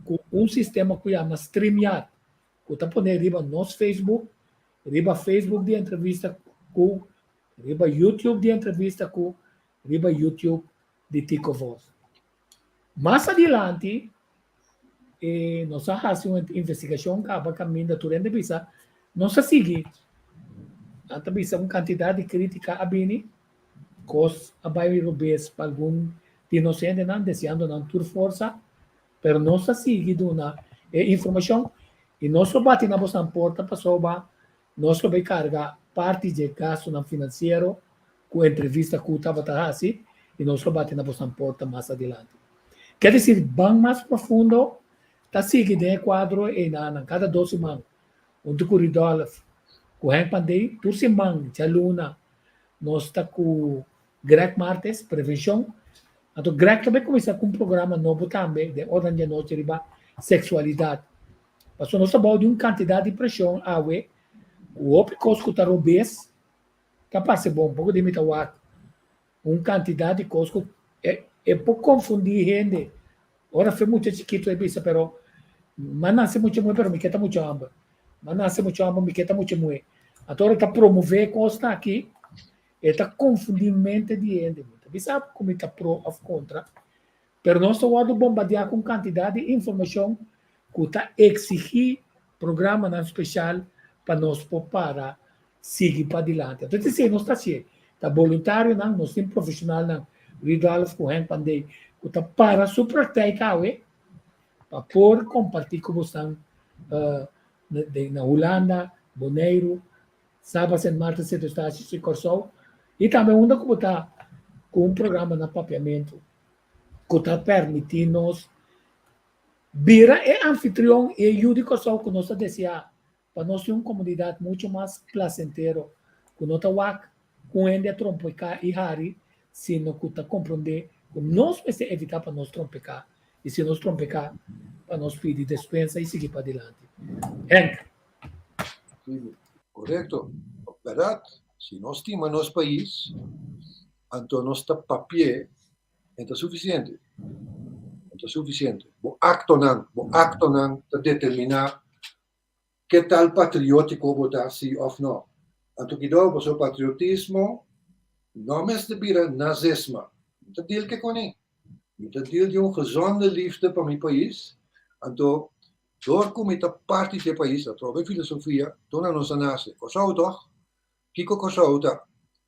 com sistema que chama StreamYard, que está pondo riba nos Facebook de entrevista com, riba YouTube de entrevista com, riba YouTube de Tico Voz. Mais adiante, nós fazemos uma investigação para caminho da Turenda Bisa, nós seguimos. Anta Bisa uma quantidade de crítica a Bini, cos a Bairro Rubes, para algum inocente, não desejando não tur força, pero nós seguindo na informação e nós bate na nossa porta para soba, nós vai carregar parte de gasto no financeiro com entrevista que estava assim e nós bate na nossa porta mais adiante. Quer dizer, bem mais profundo, está seguindo em quadro e na cada 12 semanas, corredor com a pandemia, por semana, já luna, nós está com Greg Martes, prevenção. Então, Greg também começa com um programa novo também, de ordem de noite, sexualidade. Mas nós estamos de uma quantidade de pressão, o outro coisa que está obese, capaz de ser bom, um pouco de mitawak, uma quantidade de coisas é pouco confundir gente. Ora, foi muito chiquito de vista, pero, mas nasce muito muito, pero me queda muito hambre. Mas nasce muito hambre, me queda muito muito. Então, está promover coisas aqui, está confundindo mente de gente. Você sabe como está pro ou contra, pero nós estamos bombardear com quantidade de informação que está exigir programa na especial para nós para seguir para adiante. Então, se nós está voluntário, nós temos profissional, Ridolf, com o Pandei, que está para sua prática, para poder compartilhar com vocês na Holanda, Bonaire, sábado e martes, se está se cursou, e também onde está com um programa de papeamento que está permitindo nós vira anfitrião e ajuda só que nós deseja para nós ter uma comunidade muito mais placenteira que nós estamos com ele trompecar e hari se nós está compreender como nós precisamos evitar para nós trompecar e se nós trompecar para nós pedir dispensa e seguir para adiante. Henk. Sim, correto. Verdade? Se nós temos nosso país, então nós está papel, então é suficiente. Então é suficiente. O acto não para determinar que tal patriótico votar sim ou não. Então que dá o seu patriotismo, não é de bira nazismo. Então deel que com ele. Então deel de gezonde liefde para meu país. Então door como esta parte do país, através da filosofia, dona nossa nação. Kosovo toch? Kiko Kosovo tá.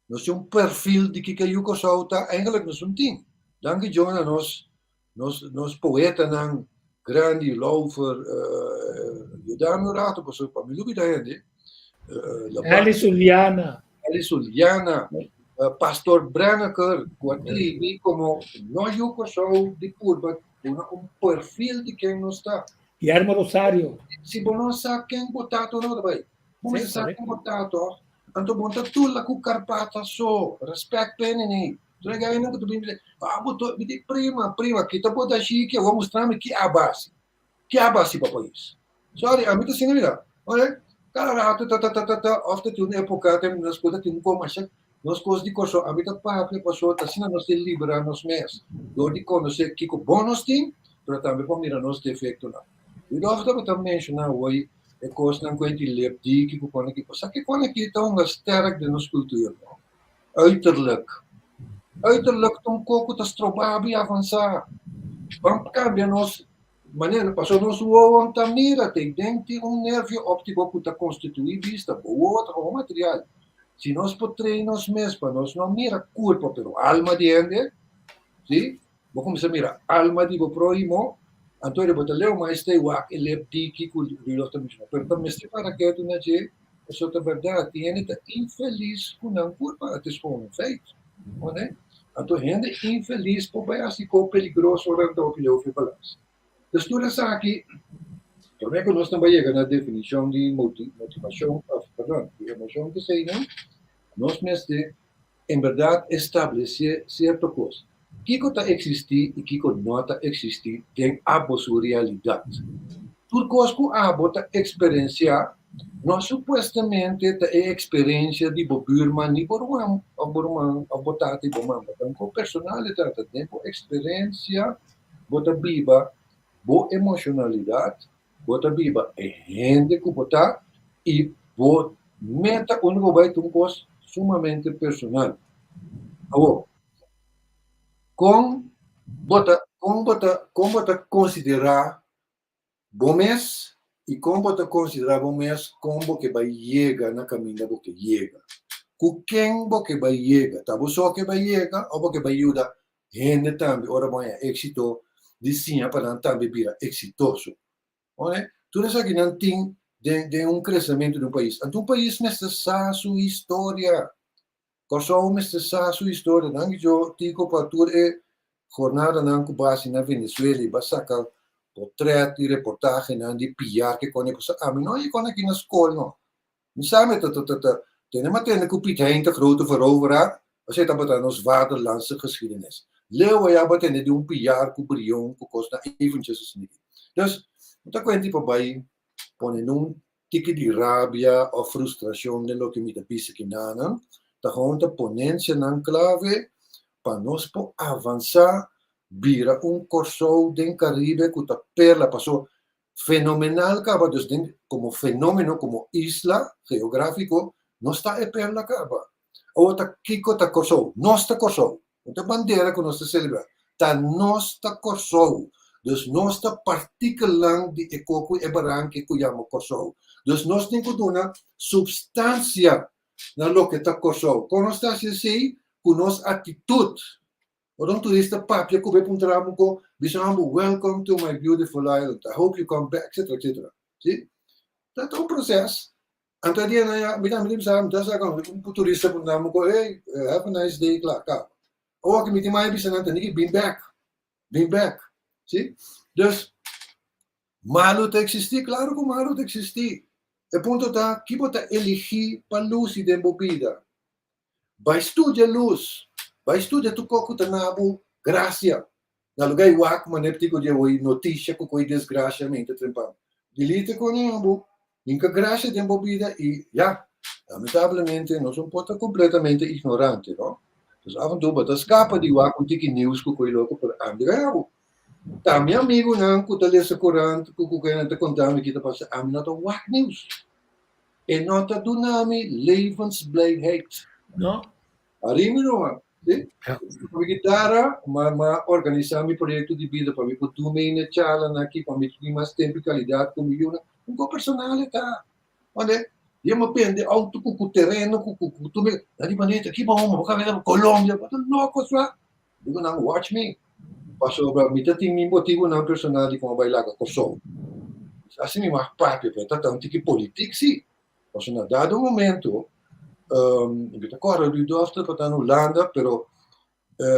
Nós temos perfil de que o Kosovo tá, eigenlijk nós não temos. Danke Jonah, nós poeta nan grande louver, je daar nu raad op zo para milugi da gente. Alice Uliana, Pastor Brannaker, que como nós o Kosovo de curva, perfil de quem nós está. Guillermo Rosario. Se você sabe quem botato não vai. Você sabe quem botato. Então bonta tulla ku Karpata so respect penini. Trega aí não que tu bem botou prima que tá bota chique vou mostrar me que a base para país. Sorry, a mim tá sendo mira. Olha, cara rato ofta tu na época tem nas coisas tem como achar nós coisas de coisa a mim tá para passou tá sendo nós libera nos mês. Do de conhecer que o bônus tem, para também para mirar nos defeito não. E do ofta eu também mencionar hoje é coisa não que leer die que kon ek sê que kon ek dit on sterk de nos cultuur uiterlik tom coco tas trobabi avançar vamos cambiar nos maneira passou nos o tamira tem dente nervio óptico que está constituído vista o outro material se nós potreinos mesmo para nós não mira corpo pero alma de ende sim vou começar a mirar alma de o próximo Antônio Botaleu, mas tem o que ele que cuidou também. Mas também se para que tu não é isso é verdade. Ele está infeliz com não culpa até com um feito, né? Então gente infeliz por bem assim com perigoso orando o que eu fui falar. Então tu sabe que também que nós também chegamos na definição de motivação, perdão, de emoção que sei não. Nós mesmo em verdade estabelecer certa coisa. Kiko está existir e Kiko não está existir tem a sua realidade. Tudo que a bota experienciar, nós supostamente é experiência de Burma, nem Burma, botar de Burma, então personalidade, tempo experiência, bota biba, boa emocionalidade, bota biba é gente que botar e bota meta onde vai ter um coisa sumamente personal. Agora, como considerar bom mês e como considerar bom mês como que vai chegar na caminho do que chega. Com quem que vai chegar? Tá só que vai chegar ou que vai ajudar gente também ora bom é êxito desenha para não também bira exitoso. Tudo isso aqui não tem de crescimento de país. Então, país necessita sua história. Kosovo necessita sua história. Não que eu digo para tudo jornada não que base na Venezuela e basaka portrait e reportagem não de PR que quando não é quando aqui na escola não. Não sabe temos que pita ainda grote veroveraar. Als je dat betreft ons vaderlandse geschiedenis. Leeuwen ja betekent de PR ku brion ku kosta eventjes niet. Dus dat kwenti pabai ponen un tiki di rabbia o frustración de lo que mi te pisa que nana. Ta honta ponencia nan clave para nos po avanzar vira un corso den Caribe que ta perla pasó fenomenal caba dus como fenómeno como isla geográfico no está e perla caba. Outra Kiko ta Kosovo, nossa Kosovo. Outra bandeira que nós celebramos. Ta nossa Kosovo. Dus nossa particular de ecoco e baranque que chama Kosovo. Dus nós temos que dar uma substância na lo que ta Kosovo. Quando nós estamos assim, com nossa atitude. Orang turista papia que vai puntramo ko, bisamo welcome to my beautiful island. I hope you come back, etc. etc. Sim? Dat é um processo. Anto dia na bilang saam dasa kan turista pun namu ko have a nice day klaar ka. O que me tem mais bisa nanti ni been back. Sim? Dus malo te existir, claro que malo te existir. E ponto tá que bota elegir para luz e dembobida. Vai estudar luz. Vai estudar tu coco tanabu gracia. Na lugar igual como neptico de hoje notícia com coi desgraciamento trempam. Delete com nabu. Inca gracia de embobida e, lamentavelmente, nós não podemos completamente ignorante, não? Então, af en toe, mas escapa de lá com tiki news que coi louco por amigo. Tá, meu amigo, não, que tá lendo corante, que não tá contando que tá passando, não tá whack news. E não tá do nome levensblijheid. Não? Arriba, não, sim? Para guitarra, mas organizar meu projeto de vida, para mim, que tu me iniciaram aqui, para mim, que mais tempo e qualidade comigo, un po' personalità. Io mi prendo auto con terreno, con la rimanete, chi va a Colombia, ma no, cosa? Dico, no, watch me. Passo mi tati mi motivo na personali come bailaga Kosovo. Assim mi mais papi, per tanto che politica, sì. Passo na dado momento, mi ta corre di dofte per Holanda, però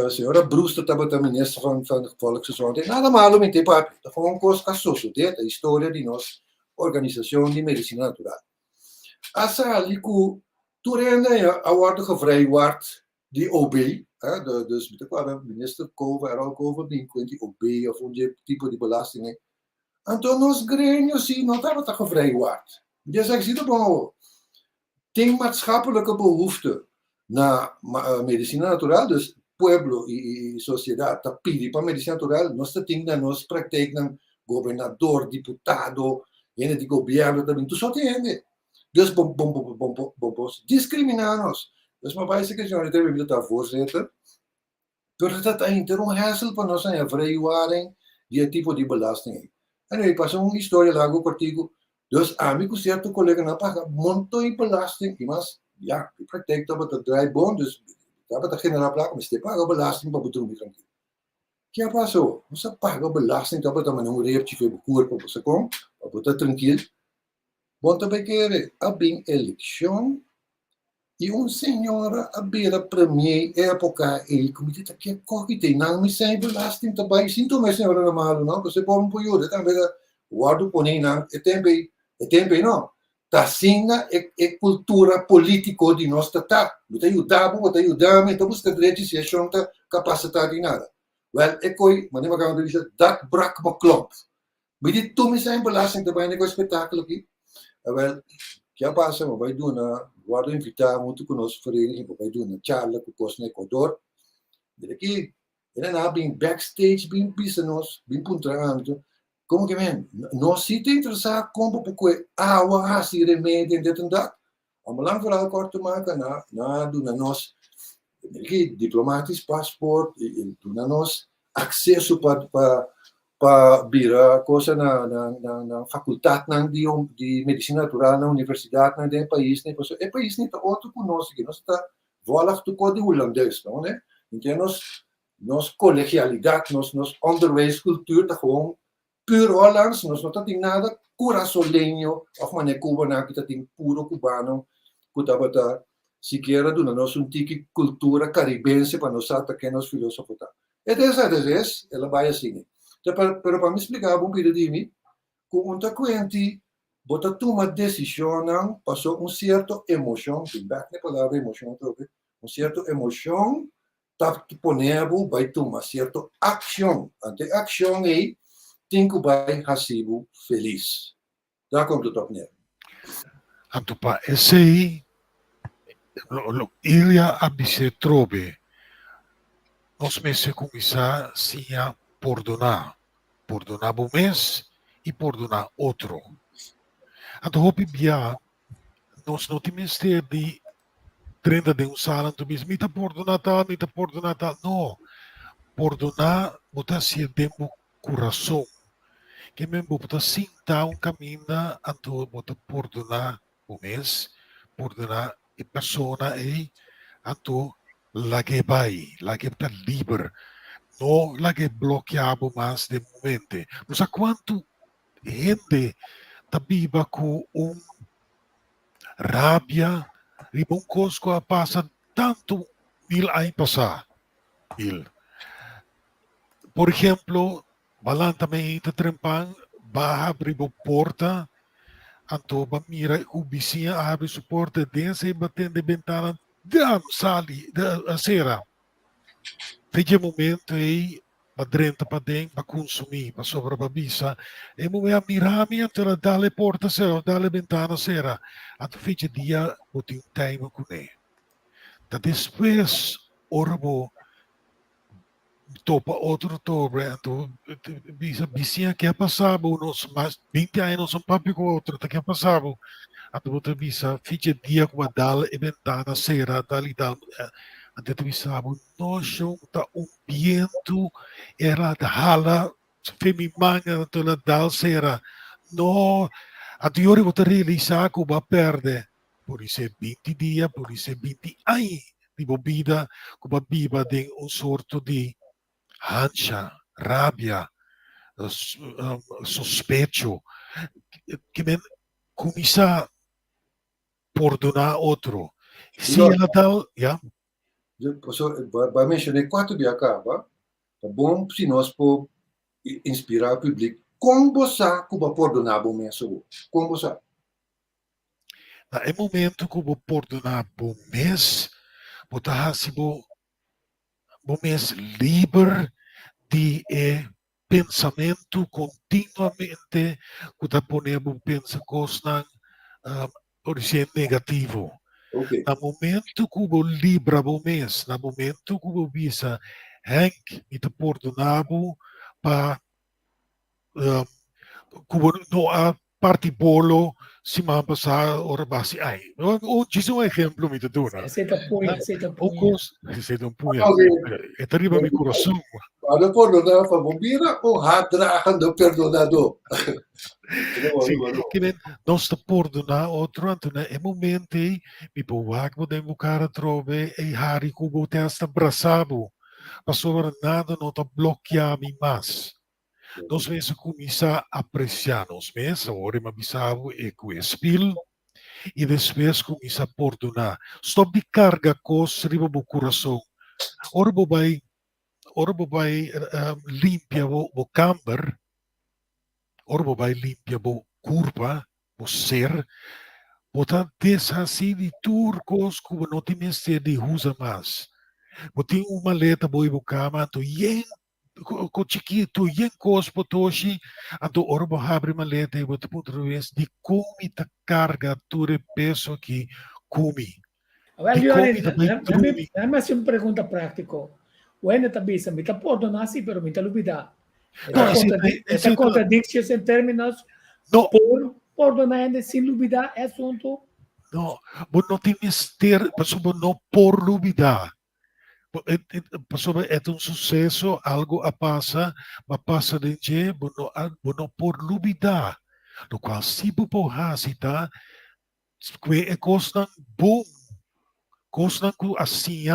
senhora Bruce estava também ministra van Volksgezondheid. Nada malo met die papi. Dat foi een coisa casoso, a história de nós Organisação de Medicina Natural. Asa ali que Turenda a worden gevrijwaard die OB, dus met de minister Kover, Kover, die die OB of een type die belastingen. En toen ons gremio zien, nou dat wordt gevrijwaard. Dus ik zie dat wel. Tem maatschappelijke behoefte naar medicina natural, dus pueblo y sociedad, dat pidi para medicina natural, nós temos na praktijk ng gobernador, diputado, gente de governo também, tu só tem. Dus discriminar-nos. Dus maar bij zich, je hebt het daar voorzitter. Door dat eindelijk een hassel van ons en vrijwaring, die type die belasting. En nu pas een historie lago cortigo. Dus amigo certo collega na paga monto in belasting, mas ja, die praktijk dat het draaiboom, dus dat het generaal plaat, maar ste paga belasting para betul mi tranquilo. Que passou? Você paga belasting, dat het maar een reepje voor bekoer para você com, para botar tranquilo. Want dan bequer abing election e senhora abira premier época e como diz que corre tem não me sem belasting também sinto mais senhora na malo não você pode pôr eu também guardo poner não é também não tá sina é cultura político de nosso tá você ajudar então você direito se acham tá capacidade de nada well é coi mas nem vai dizer dat brak me klop me dit tu me sem belasting também é um espetáculo aqui. Well, que passa, vai do na, guardo invitar muito conosco vereniging, vai do na charla com o no Equador. Daqui, ele na bem backstage, bem business, bem puntrando. Como que vem? Nós se tem interessado como porque água, assim remédio, det en dat. Om lang verhaal kort te maken, na do na nós, daqui diplomatisch paspoort, do na nós acesso para bira coisa na faculdade de medicina natural na universidade na de país né é país nem tá outro conosco que nós está vola tu código holandês não né então nós nos collegialidad, nos onderwijscultuur, dat gewoon puur Hollands, nos no tating nada curazoleño, of mané cubana, kita ting puro cubano, kutabata, siquiera duna nos un tiki cultura caribense para nos ata que nos filósofo ta. Es, ela vai assim. Pero para me explicar um pouco de mim, com um tacuente, bota toma decisão, passou um certo emoção, feedback na palavra emoção, um certo emoção, tá ponendo, vai tomar certo ação. Ante ação aí, tem que vai rasibo feliz. Dá como tu nele. Anto pa esse iria abise trobe. Nós mese começar a perdonar o mês e perdonar outro. Anto hopi bia, nós não temos de 30 de um sala, tu bis, mita perdonar tal, não. Perdonar, botar se demo coração. Que mesmo botar sinta caminho, anto botar perdonar o mês, perdonar a pessoa e anto la que vai, la que está livre, não la que bloqueava mais de momento. Mas a quanto gente está viva com rabia, e bom coisa passa tanto mil anos passar. Por exemplo, balan também está trempang, barra abrir a porta, anto ba mira o vizinho abre a porta, dense e batendo a ventana, dam sali, a sera. Veja momento aí, padrenta para dentro, para consumir, para sobrevivência, e mo a mirami anto dale porta sera, dale ventana sera, anto veja dia, boti time com ele. Da depois, orbo, topa outro tobre, anto vizinha que passava, uns mais 20 anos, um papi com outro, que passava, anto outra visa, veja dia com a dale e ventana sera, dali dal, anto visava, nojo, tá viento, era da hala, femimanga, anto la dal sera, no, anto yori vota realizar que va perde, por isso 20 dias, por isso 20 anos de bebida, que va viva de sorto de ansia, rabia, sospecho, que men começa a perdonar outro. Se ela tal, já? Vai mencionar 4 dias cá, tá bom se nós por inspirar o público. Como você vai perdonar o mês? Como você? É momento que eu vou perdonar o mês, vou estar o mês livre de pensamento continuamente, que está ponendo pensa coisa por exemplo negativo. Okay. No momento que eu livre o mês, no momento que eu visa Hank me te perdonavo para não há parte bolo se me passar ora base ai hoje um exemplo me te dona Aceita punha. aceita punha é terrível meu coração Para perdonar a bombira ou radrahan do perdonador? Sim, que nós te perdonar outro anto é momento aí me povar que podemos cara trove e hari que o testa abraçado passou nada não te bloquear me mais. Nós vamos começar a apreciar nós mesmos, agora me avisava e com o espírito, e depois começar a perdonar. Stop de carga coisa riba o coração. Ora vai limpia o camber, ora vai limpia o curva, o ser, botar desassi de turcos que não tem mais de usa mais. Botar uma maleta boi o cama, tu ko chiquito yen cospo toshi anto orbo abre maleta e bote outra vez de come ta carga ture peso que come. Well, let me hacer una pregunta práctica. Bueno, también me está perdonando así, pero me está olvidando. Esa contradicción en términos no por perdonar sin olvidar é asunto. No, vos no tienes ter, no por olvidar. É um sucesso, algo passa de dia, não por olvidar. No qual, se você porrasita, que é coisa bom, coisa que assim,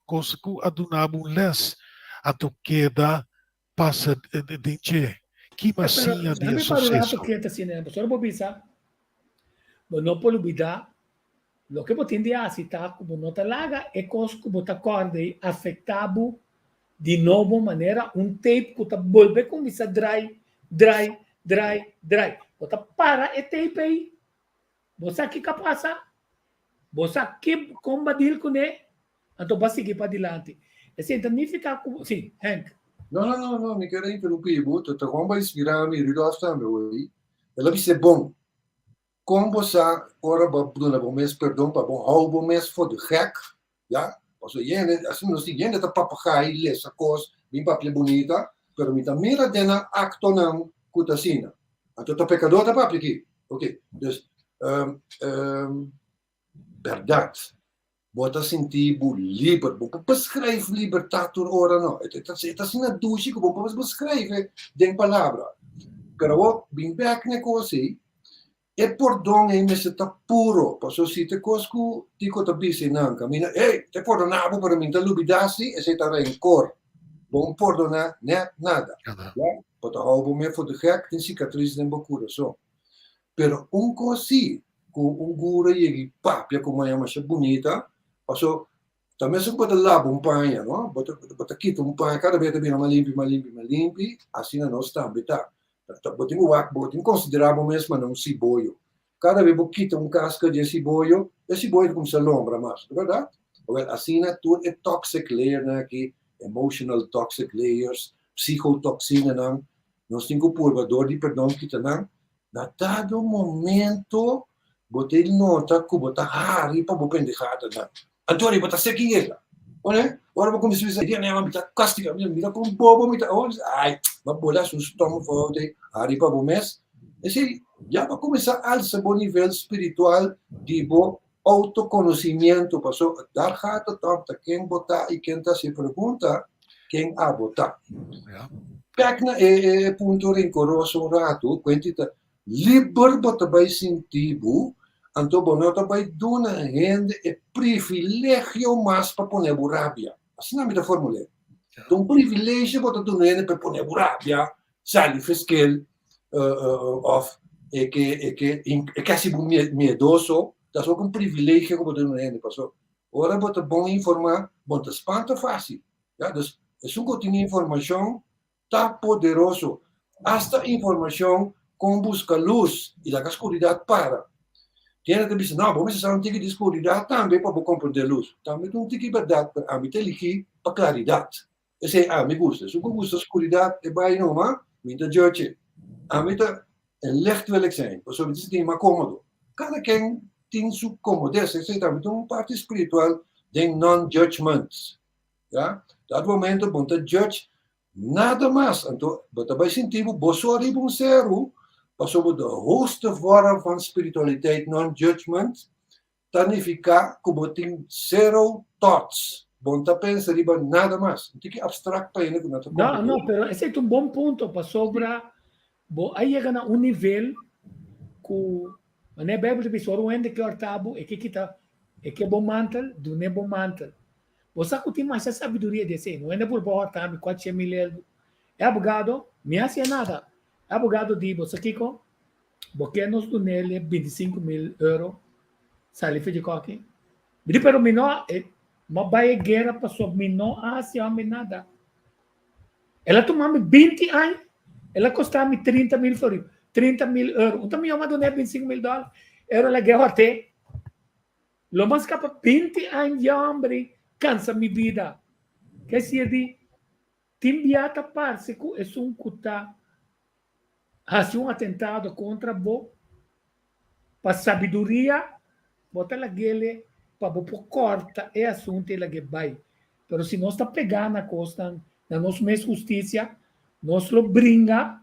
coisa que adunabo les, a queda passa de che. Que massinha de me parlo sucesso. dato che si ne solo bobisa, ma non può lubida, lo che potendo si ta come nota laga e cos come ta corde affettabu di nuovo maniera un tape che ta volve come sa dry. Bota para e tape aí. Você que capasa, você que combatir com ele, então basta seguir para adiante. Esse significa como, sim, Hank. No, mi quero interromper, boto, tá com mais grame, Rudolf também, oi. Ela vai ser bom. Como você, ora, dona bom mês, perdão, para bom mês, for de gek, ja? Also, assim, não sei, tá papagaio, lesa coisa, bem papel bonita, pero me tá mira dena acto não, cutasina. Então, tá pecador, tá papel aqui. Ok, dus, verdade. Bota sentir livre, beschrijf libertad door ora no. Het is een douche, que vamos beschrijven den palavra. Pero ook, bin back ne cosi, e perdão e me se tá puro, passo si te cosco, tico ta bisi nan, camina, te perdonavo per minta lubidasi, e se ta rencor. Bom perdona, ne, nada. Ja? Pota houbo me voor de gek, den cicatriz den bocura, so. Pero un cosi, com un gura e papia, como é mais bonita, passo, também se pode lavar um panha, não? Bota quita um panha, cada vez também mais limpi, assim não está, tá? Botem considerável mesmo não ciboio. Cada vez que quita um casca de ciboio como se lombra mais, não é verdade? Assim tudo é toxic layer, né? Aqui, emotional toxic layers, psicotoxina, não? Nós temos que pôr dor de perdão que tá, não? Na dado momento, botei nota que botar hari para botar pendejada, não? Antônio, botar sequinha, olha? Ora vou começar a dizer, né? Mas tá castiga, mira com bobo, mira, ai, mas bola seu estômago forte, hari para mês. Esse já vai começar a alçar bom nível espiritual, tipo autoconhecimento, passou dar rato, tá quem botar e quem tá se pergunta quem a botar. Pekna punto rincoroso rato, quantita liber botar vai sentido. Anto bonota vai dona rende e privilegio mais para poner burabia. Assim não me dá formula. Então privilégio bota dona rende para poner burabia, sali fiscal of que quase miedoso, dá só um privilégio que bota dona rende passou. Ora bota bom informar, bota espanta fácil. Já, dus é um que tem informação tá poderoso. Esta informação com busca luz e da escuridão para. Tiene que dizer, não, vamos usar um tique de escuridão também para compreender luz. Também um tique de verdade para me ter aqui para claridade. Esse me gusta. Se eu gosto da escuridão, é bem normal, me dá judge. Me dá licht wil ik zijn. Zo is het niet maar cômodo. Cada quem tem sua comodez. Esse também uma parte espiritual de non-judgment. Ja? Dat momento, você judge nada mais. Então, você vai sentir, você arriba zero. Passou de hoogste vorm van spiritualiteit, non-judgment, significa que você tem zero thoughts. Você pensa riba nada mais. Não tem que abstract para ele. Não, pero esse é um bom ponto para sobra. Aí chega a nível que na Bíblia diz o ende que ortabo é que kita é que bom mantel, do ne bom mantel. Você que tem mais sabedoria desse, não é por bom ortabo 4.000 é abogado, me hace nada. Abogado di você Kiko, porque nos do nele 25.000 euros sali de coque. Pero mino uma baia guerra passou mino assim nada. Ela tomou 20 anos, ela custava 30.000 florins, 30.000 euros. Então me chama do nele 25.000 dólares. Era la guerra até. Lo mais capa 20 anos de hambre cansa minha vida. Que se diz, timbiata parse que é um cuta hace um atentado contra bo para sabedoria bota la gele para bo corta é assunto ela que vai pero se nós está pegando na costa na nossa mesma justiça nós lo brinca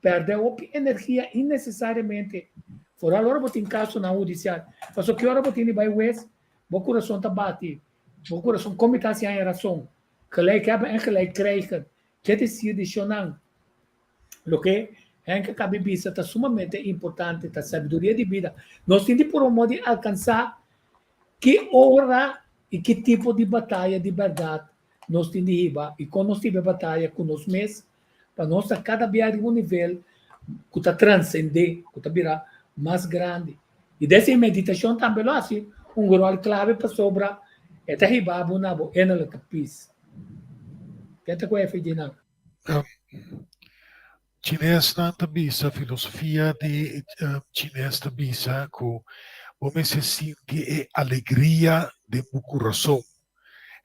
perde a energia innecessariamente fora agora botar em caso na judicial mas o que hora botar vai wes bo coração tá bate bo coração como está se a razão gelijk hebben en gelijk krijgen que decide chonan lo que anche a bebida está sumamente importante, a sabedoria de vida. Nós temos por um modo alcançar que hora e que tipo de batalha de verdade nós temos de riba, e quando nós temos batalha com nós mesmos, para nós cada vez arriba um nível que está transcender, que está virar mais grande. E dessa meditação também, assim, um rol clave para sobra, é riba, na boa, é na tapis. Que é o que é Chinês na tabisa, filosofia de chinês tabisa, que como se sente alegria de meu coração.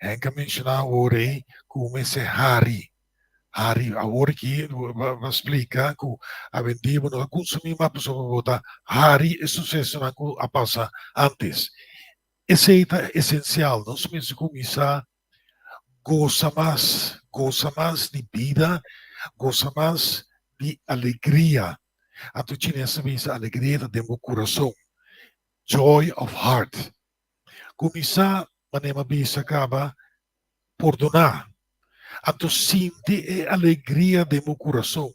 É que mencionar agora como se hari. Hari, agora que vai explicar que a vendima não consumir uma pessoa botar hari é sucesso na que a passa antes. Esse é essencial. Nós precisamos começar goza mais de vida, goza mais de alegria. A tu chinesa visa alegria de meu coração. Joy of heart. Começar, manema bisa acaba, perdonar. A tu sente a alegria de meu coração.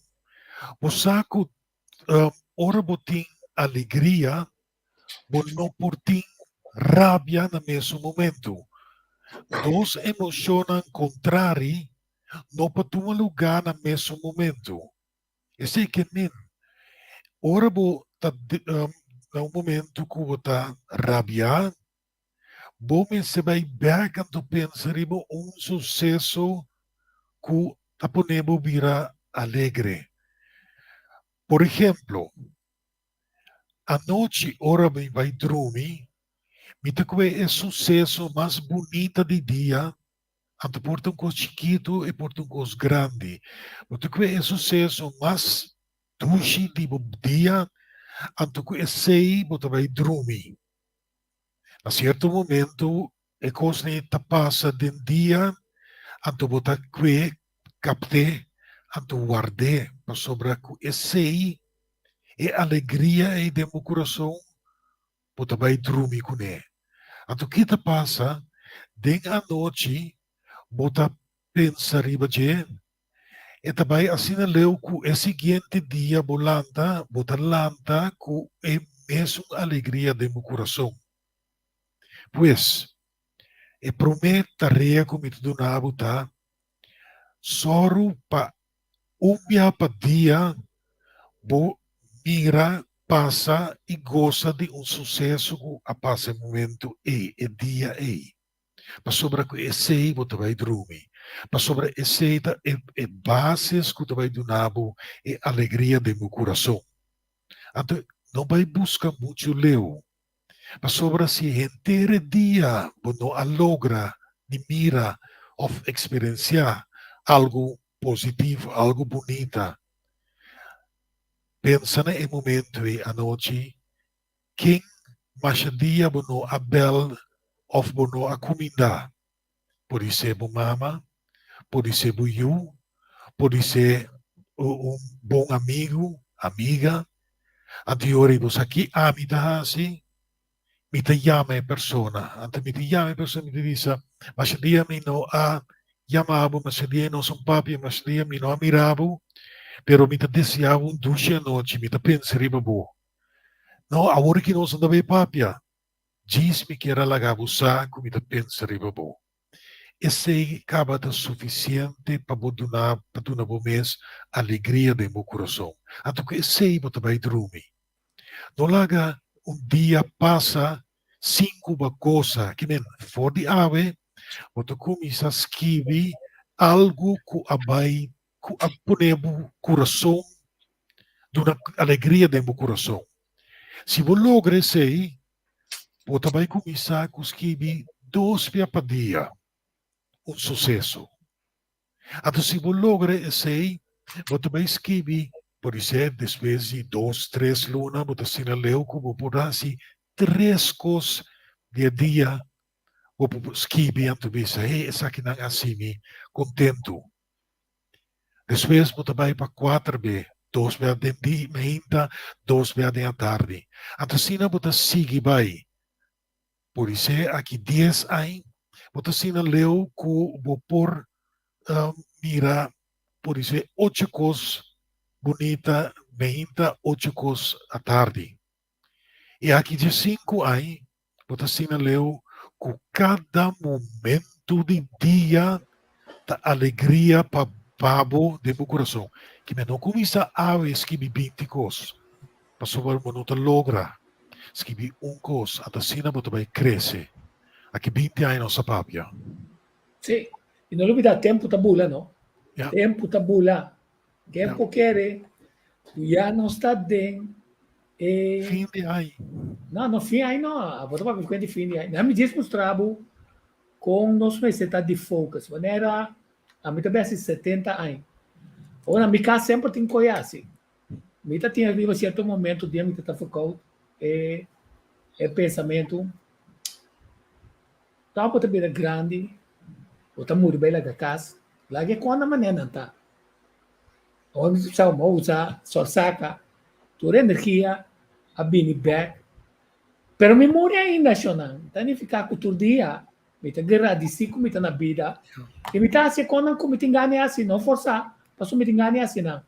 O saco, ora botim alegria, mas não portim rabia no mesmo momento. Duas emoções contrárias não podem lugar no mesmo momento. Esse é que nem. Ora, no momento que você está rabiado, você vai ver quando pensar em sucesso que está podendo virar alegre. Por exemplo, a noite, ora, vai dormir, me é o sucesso mais bonito do dia. Anto porta um coisa chiquito e porta um coisa grande. Porque é o sucesso mais doce do dia. Anto que sei, você vai dormir. A certo momento, é coisa que passa de dia, anto você capte, anto guarde, para sobrar que sei, e alegria e de meu coração, você vai dormir com ele. Anto que passa, de a noite, você pensa riba de e também assim leu que o seguinte dia bolanta, você lanta com a mesma alegria de meu coração. Pois, e prometo tarefa que me donava, tá? Soro para dia dia, vou mira, passa e goza de sucesso que a passa momento e dia e. Mas sobre esse você vai dormir. Mas sobre esse é bases que você vai dar é alegria de meu coração. Então, não vai buscar muito leu. Mas sobre se inteiro dia você não logra de mira ou experienciar algo positivo, algo bonito. Pensa no momento e a noite quem mais dia você abel ou você a comida. Pode ser mama, pode ser eu, pode ser um bom amigo, amiga. Anteriore você aqui, me dá assim, me te chama a persona. Ante me te chama a persona, me te diz, mas dia me não a chamava, mas dia não são papi, mas dia me não a mirava, pero me te desejava duche a noite, me te pensaria bom. Não, agora que não são da bem papia, diz-me que era lagava o saco, me te pensaria bom. Esse acaba de suficiente para dar para mês alegria de meu coração. Então, esse você vai dormir. Não larga dia passa 5 coisas que nem fora de ave, você começa a escrever algo que vai poner o coração de uma alegria de meu coração. Se você logra isso aí, você vai começar a escrever 2 vezes por dia. Sucesso. Então, se você logra isso aí, você vai escrever, por exemplo, depois de 2, 3 lunas, você sinaleu como poderá ser 3 coisas de dia, você escreve antes de isso, essa aqui não é assim, contento. Depois você vai para 4 vezes, 2 vezes de manhã, 2 vezes da tarde. Então, assim, você segue, vai. Por isso, aqui 10 anos, você sinaleu que você por mira, por isso, 8 coisas bonitas, 8 coisas à tarde. E aqui de 5 anos, você sinaleu que cada momento do dia ta alegria para babo de meu coração. Que me não começa a vez que me 20 cos. Passou por não te logra. Se me cos, a sina bota vai crescer. Aqui 20 anos sa papia. Sì, e non olvida tempo tabula, no? Yeah. Tempo tabula. Tempo quere, tu já não está dentro. Fim de ano. Não, no fim aí não. A volta para ficar de fim de ano. Não me diz mostrava com nós meses está de focus. Maneira, a mim também assim 70 anos. Ou na minha casa sempre tem coisa assim. Me tinha vivo certo momento dia me tá focado é pensamento. Tá para ter grande. Ou tá muito bem lá da casa. Lá que quando a maneira não tá. Onde você usa só saca toda a energia a bini back. Pero memória ainda chona. Tá nem ficar com todo dia. Me tá guerra de 5 minutos na vida. E me tá assim quando me te engane assim, não forçar. Passou me te engane assim não.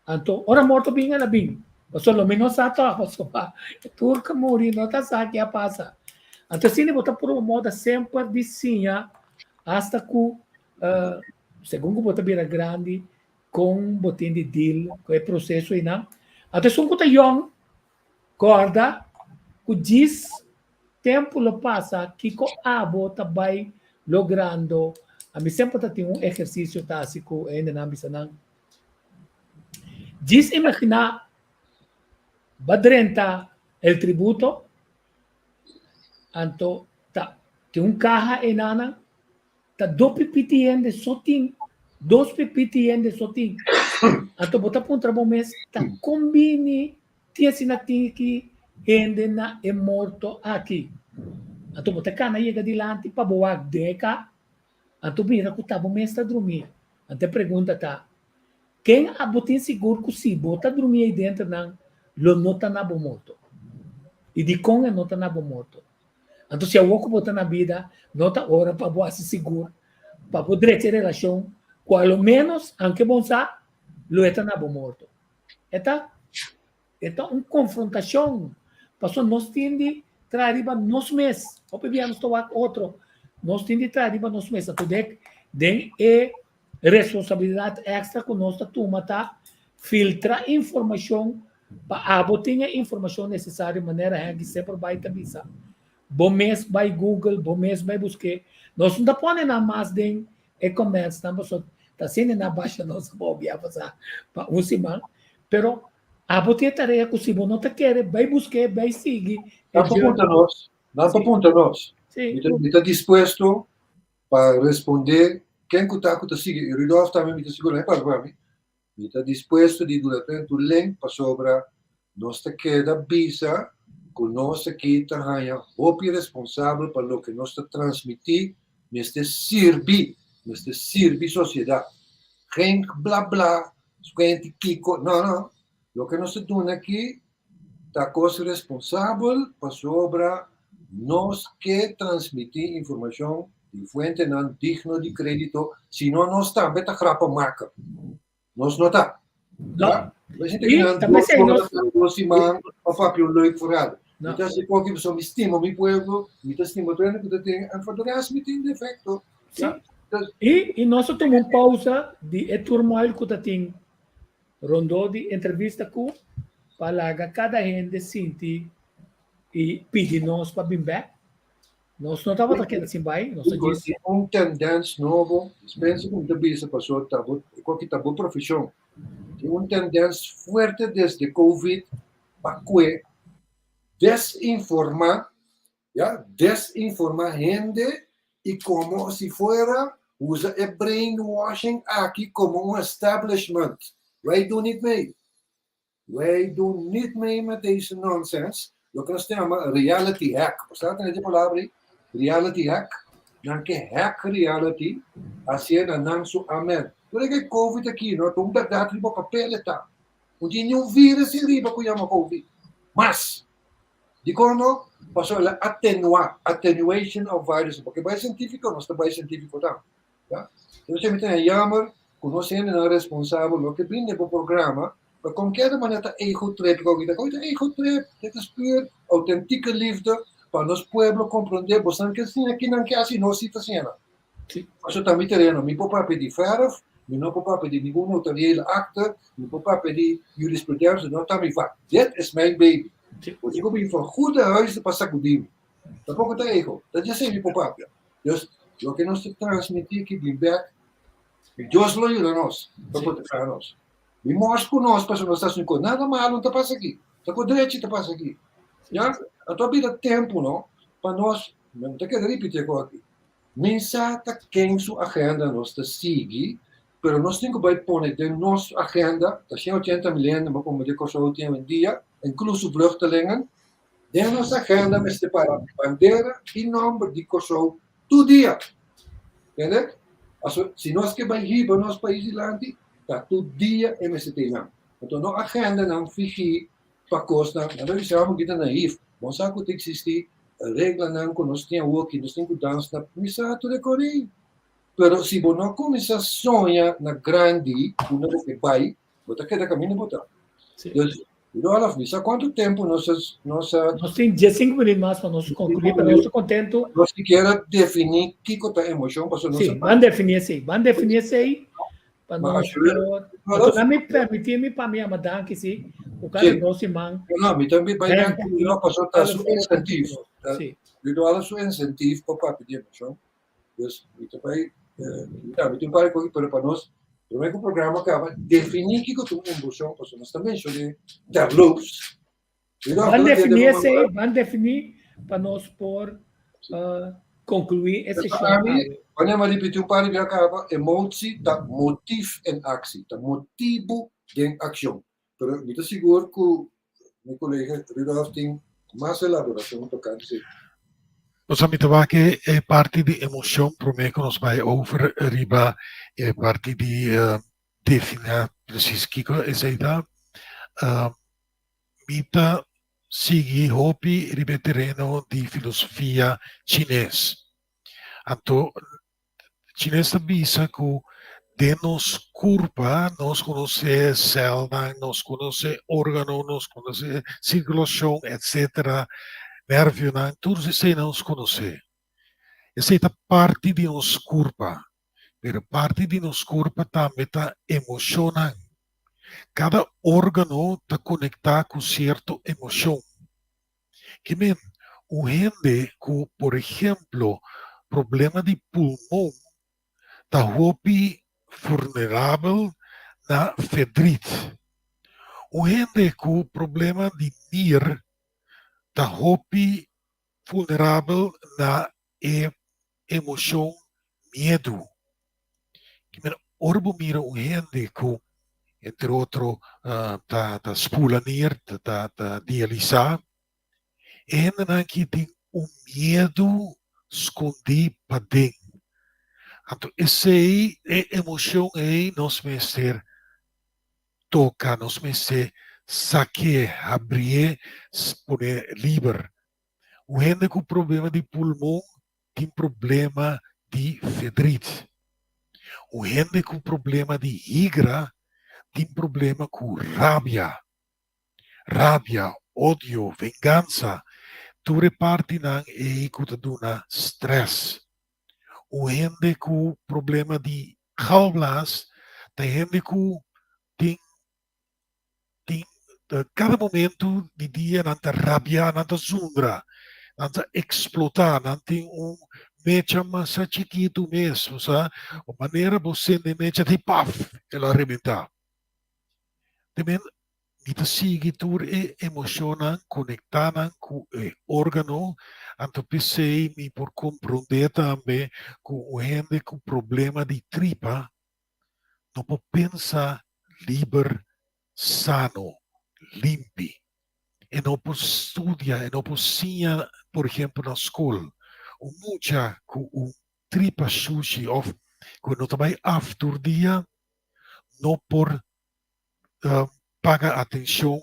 Então, ora morto bem na bem. Passou lo menos a to, passou pa. Turca morri, não tá sabe que passa. Então, se ele botar por uma moda sempre vizinha, hasta que segundo botar bem grande, com botem de deal, com o processo aí não. Então, se você young, corda, que diz tempo lo passa, que com a bota vai logrando, a mim sempre tem exercício tático ainda na missa não. Diz imaginar, badrenta el tributo, anto tá tem caja enana, tá 2 pptn de sotim, 2 pptn de sotim. Anto bota para trabalho mês, tá combine, tinha sinati que ainda na é morto aqui. Anto bota cana chega dilante para boa deca, anto mira que tá bom mês tá dormir. Ante pergunta tá, quem a botin seguro que se bota dormir aí dentro não, lo nota na bom morto. E de com é nota na bom morto. Então, se eu vou botar na vida, nota hora para boa se seguro, para poder ter relação, pelo menos, anche bom sa, lo está na bom morto. Então, confrontação, passou nós tende trariba nos meses, ou pebiamos toar outro, nós tende trariba nos meses, então, den responsabilidade extra que nós toma tá filtrar informação para botar a informação necessária de maneira que sempre vai estar bom mês vai Google, bom mês vai buscar. Nós não podemos na mais de e-commerce, não só tá sendo na baixa nossa bobia para semana, pero a botar tarefa que se não tá quer, vai buscar, vai seguir. Dá para apontar nós. Está disposto para responder quem que está seguindo. E Rudolf também está seguro, para mim. Está disposto de durante o link para sobra nossa queda visa que nós aqui estamos hopi responsável por lo que nós transmitir neste servir sociedade. Geen blá blá, gente kiko, não. Lo que nós estamos aqui está coisa responsável por sobra nós que transmitir informação de fonte não digno de crédito, senão nós também está grapa marca. Nós não está. Não. A gente tem papel leuk vooruit. Então, se qualquer pessoa me estima, me pueblo, me estima, que eu tenho a fotografia, me tem defeito. E nós tomamos pausa de turmoil que tem rondou de entrevista com para cada gente sentir e pedir nós para vir back. Nós não estávamos aqui assim, vai. Nós disse tendência novo, penso que muita vez a pessoa qualquer profissão. Tem tendência forte desde Covid para que desinformar gente e como se fuera usa o brainwashing aqui como establishment. Wij doen niet mee. Wij doen niet mee met deze nonsense. Lo que nós chamamos reality hack. Bestaat er een palavra? Reality hack. Dan que hack reality, assim não so amen. Por que COVID aqui, não? Então dá tribo papel tá. Não tinha vírus em riba que chama COVID. Mas de quando passou a attenuation of virus, porque vai científico, nós também científico tá. Tá? Então você me tem jammer, conhecendo não responsável, lo que vem no programa, mas como cada maneira ego trip, ego trip, dit is puur authentieke liefde para nos pueblo compreender, você que assim aqui não quer assim, não cita cena. Sim. Mas eu também terreno, me pode pedir verf, me não pode pedir nenhuma notariële akte, me pode pedir jurisprudência, não também vai. Dit is mijn baby. Sim. Want ik kom van goede huizen para Sacudimi. Dat ook het ego. Dat is even pop-up. Dus, lo que nos transmitir que bem back, Deus lo ayuda a nós, para proteger a nós. E mostra com nós, para nós estamos com nada mal, não está passa aqui. Está com direito, está passa aqui. Já? A tua vida tempo, não? Para nós, não te quero repetir aqui. Mensata quem sua agenda nós te sigue, pero nós temos que pôr de nossa agenda, dat 180 miljoen, maar como de coisa hoje em dia, incluso vluchtelingen, de nossa agenda me separa bandeira e nome de coisa todo dia. Entende? Se nós que vai ir para nosso país de lande, está todo dia MST não. Então, não agenda não fique para costa, não é só que está naif, mas sabe que existe regra não que nós temos aqui, nós temos que dançar, misa tudo é correto. Pero se você não começar a sonhar na grande, quando você vai, você quer caminho botar. Então, olha, misa quanto tempo nós temos 15 minutos mais para nós concluir, para nós contento. Nós queremos definir que é a emoção para nós. Sim, vamos definir isso aí, para nós. Então, me permitir para mim amadar que sim, o cara de nós irmão. Não, me também vai dar para passar a sua incentivo. Sim. Eu dou a sua incentivo para pedir emoção. Então, vai, me para para nós. Primeiro que o programa acaba definir que é uma emoção para nós também, sobre terloops. Vamos definir para nós por concluir esse chave. Wanneer we repetir um par de acaba, emotie, dat motief en actie, dat motivo de acção. Pero me estou seguro que meu colega Rudolf tem mais elaboração tocando isso. Possiamo trovare che è parte di emozione, per me che non vai over riba, è parte di definire precies che è da mita sigi hopi ripetereno di filosofia cinese. Anto cinese bisa che de nos curva, nos conoce célula, nos conoce órgano, nos conoce circulação, etc. Nervio, tudo isso não nos conhece. Essa é parte de nos curva, mas parte de nos curva também está emocionante. Cada órgano está conectado com certa emoção. Que men, gente que, por exemplo, problema de pulmão, está vulnerável na fedrite. Gente com problema de mir, está vulnerável na emoção medo. Orbo mira gente que, entre outros, está spulanir, está dialisar, e que tem medo escondido para dentro. Então, essa emoção aí nós mestre toca, nós mestre saque, abrir, poner livre. O gente com problema de pulmão tem problema de fedrite. O gente com problema de hígado tem problema com rabia. Rabia, ódio, vingança, tudo parte não é que dá stress. O gente com problema de gallblaas, tem gente que tem cada momento de dia nanta rabia, nanta zundra, nanta explotar, nanta mecha massa chiquito mesmo, sabe? A maneira você de mecha de paf, ela arrebentar. Também nita sigue tur emociona, conectada com o órgano, anto pensei me por compreender também com o gente com problema de tripa, não pode pensar livre, sano, limpi. E não pode estudar, e não pode ensinar, por exemplo, na escola. O mucha com o tripa sushi, ou quando também after dia, não pode paga atenção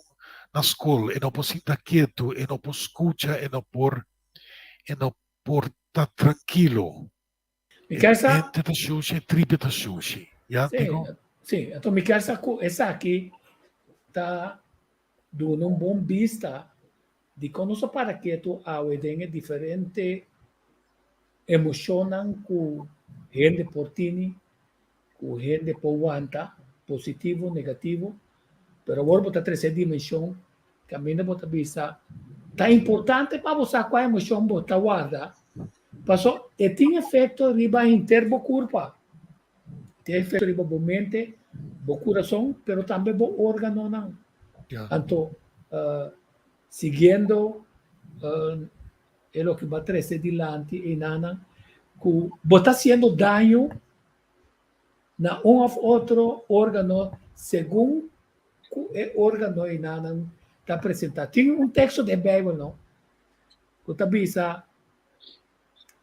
na escola, e não pode estar quieto, e não pode escutar, e não pode estar tranquilo. Mente da sushi, tripa da sushi. Sim, então me quer essa aqui está dando bom vista de como se para quieto a é diferente emocionam com gente portini, com gente powanta, positivo, negativo, pero agora bota terceira dimensão, caminho bota vista, tá importante para você qual emoção bota guarda, passou e tem efeito riba interbo curva, tem efeito riba bo mente, bo coração, pero também bo órgano não. Então, seguindo é o que vai trazer adiante e nana, que bota sendo dano na um ou outro órgano, segundo o órgano e nana está apresentado. Tem texto da Bíblia, não? Que está bisa,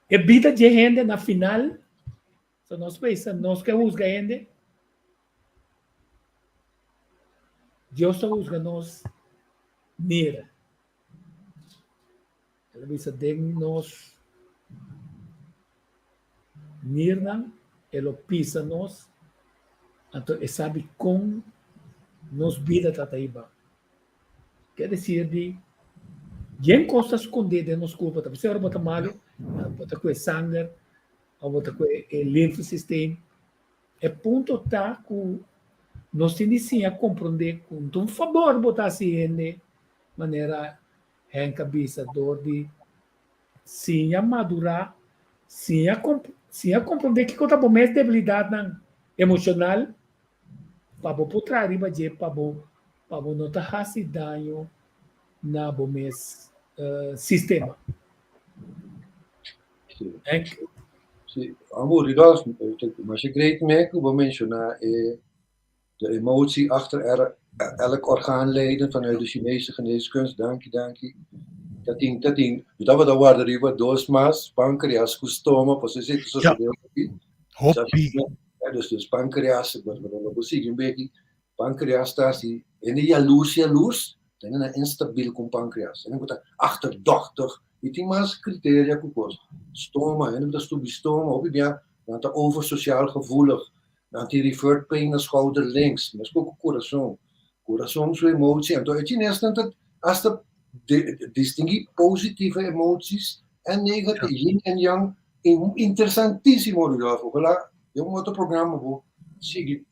é vida de gente na final, so nós pensamos, nós que usga gente, Deus usa nós nera. Ela bisa den nós nirna, ela pisa nós, então e sabe como nos vida tataiba. Quer dizer de quem costa esconder de nos culpa, tá? Você ora bota malo, bota com sangue, ou bota com linfosistema. É ponto tá com nós temos sim a compreender com um favor botar assim de maneira em cabeça dor de sim a madurar, sim a compreender que conta por mais debilidade emocional para por trás riba de para não tá fazendo dano na bom mês sistema. Sim, amor, Rudolf, mas ik weet mee, we mentioneren de emotie achter elk orgaanleden vanuit de Chinese geneeskunst. Dankie. Dat we dat waarde riba dos mas, pancreas, costoma, pois é isso que deu aqui. Dus pancreas, wat we zeggen, een beetje, pancreas está assim, en die jaloers, dan is instabiel com pancreas. En dan wordt achterdochtig, e tem mais criteria que coisa. Stoma, en dan wordt stoma, ook bien, dan is oversociaal gevoelig. Dan die revert pain naar schouder links, mas ook coração sua emotie. Então, het is net als de distinguir positieve emoties en negatieve, yin en yang, interessantíssimo, Rudolf. Voilà, eu outro programa vou seguir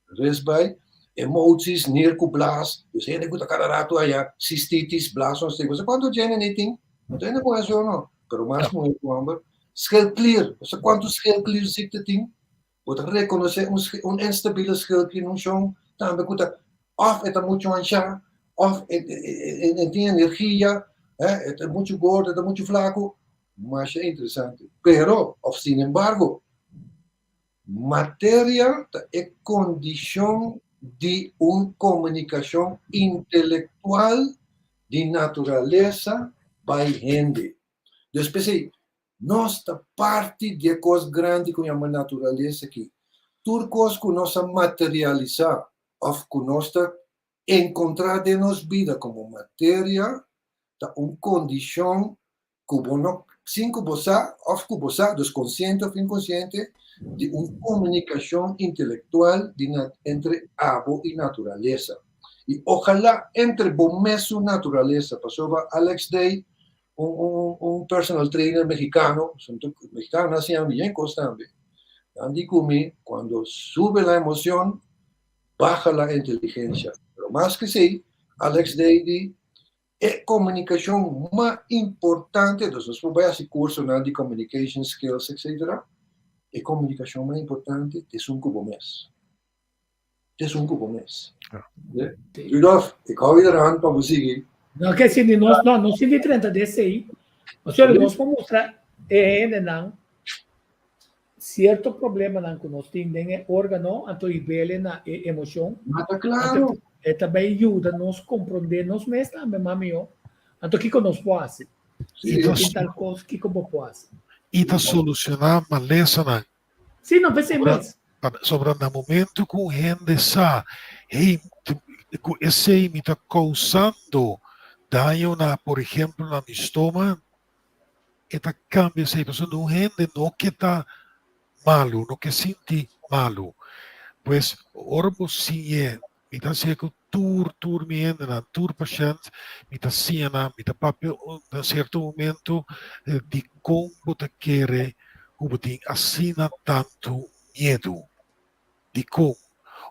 res bij emoties neerkoeblaas. Dus hele goed cada rato allá, cistitis, blaas, você quanto tiene anything? Não tem nada isso não. Pero mais muito amor. Schildklier, você quanto schildklier ziekte tem? Wordt reconnaissance instabiele schildklier não chão, também kuta of het moet anscha, of het tem energia, het moet gordo, het moet flaco, mas é interessante. Pero, sin embargo, matéria é condição de uma comunicação intelectual de natureza by gente. Dus pensei, nossa parte de coisa grande com a natureza aqui, tudo coisa que nós materializar, ou que nós encontrar de nos vida como matéria, tá uma condição que não cinco bosa, ou que bosa, dos consciente ou inconsciente, de uma comunicação intelectual entre abo e natureza. E ojalá entre bom mesmo natureza, passou Alex Day, personal trainer mexicano hacían bien constante. Andy Kumi, cuando sube la emoción, baja la inteligencia. Pero más que sí, Alex Day es comunicación más importante, entonces voy a hacer curso de communication skills, etc. Es comunicación más importante de un cubo mes. Rudolf, ik hou je eraan para seguir. Não quer dizer, nós se de 30 desse aí, o senhor, nós vamos mostrar ainda não certo problema não que nós temos em órgão, então ibele na emoção. Está claro. E também ajuda nós compreender nós mesmos também, mamio. Então, o que nós podemos fazer? Se tal coisa, o que podemos fazer? E para solucionar a maleza, não? Sim, não pensei mais. Sobre o momento que a gente sabe, esse me está causando dano, por exemplo, no estômago, esta cambia essa pessoa, não gente não que está malo, não que sente malo. Pois, orbo sim é, me está sendo tur me na tur paciente, me está sendo, me está papel, em certo momento, de como te quer como tem assina tanto medo de como,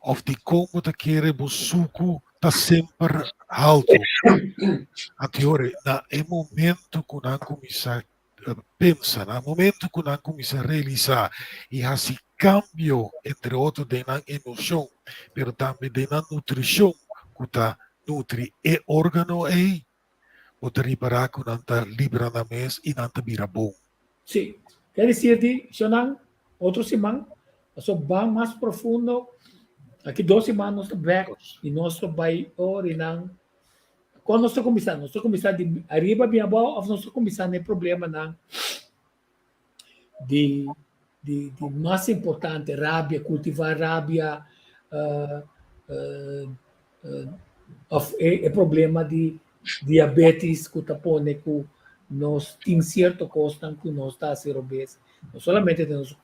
of de como te querer busuku tá sempre alto. Anteriore, na momento que não começa a pensar, no momento que não começa a realizar, e esse cambio, entre outros, de na emoção, mas também de na nutrição, que tá nutri e órgano aí, pode reparar que não está libra na mesa e não está vira bom. Sim. Quer dizer, Shonan, outro semana, nós vamos mais profundo. Aqui 2 semanas back e nós vai orinar. Quando nós começamos de arriba bem abaixo, nós começamos o problema de mais importante, rábia, cultivar rábia, é problema de diabetes que está pondo que nós tem certo custo que nós está a ser obeso. Não somente nós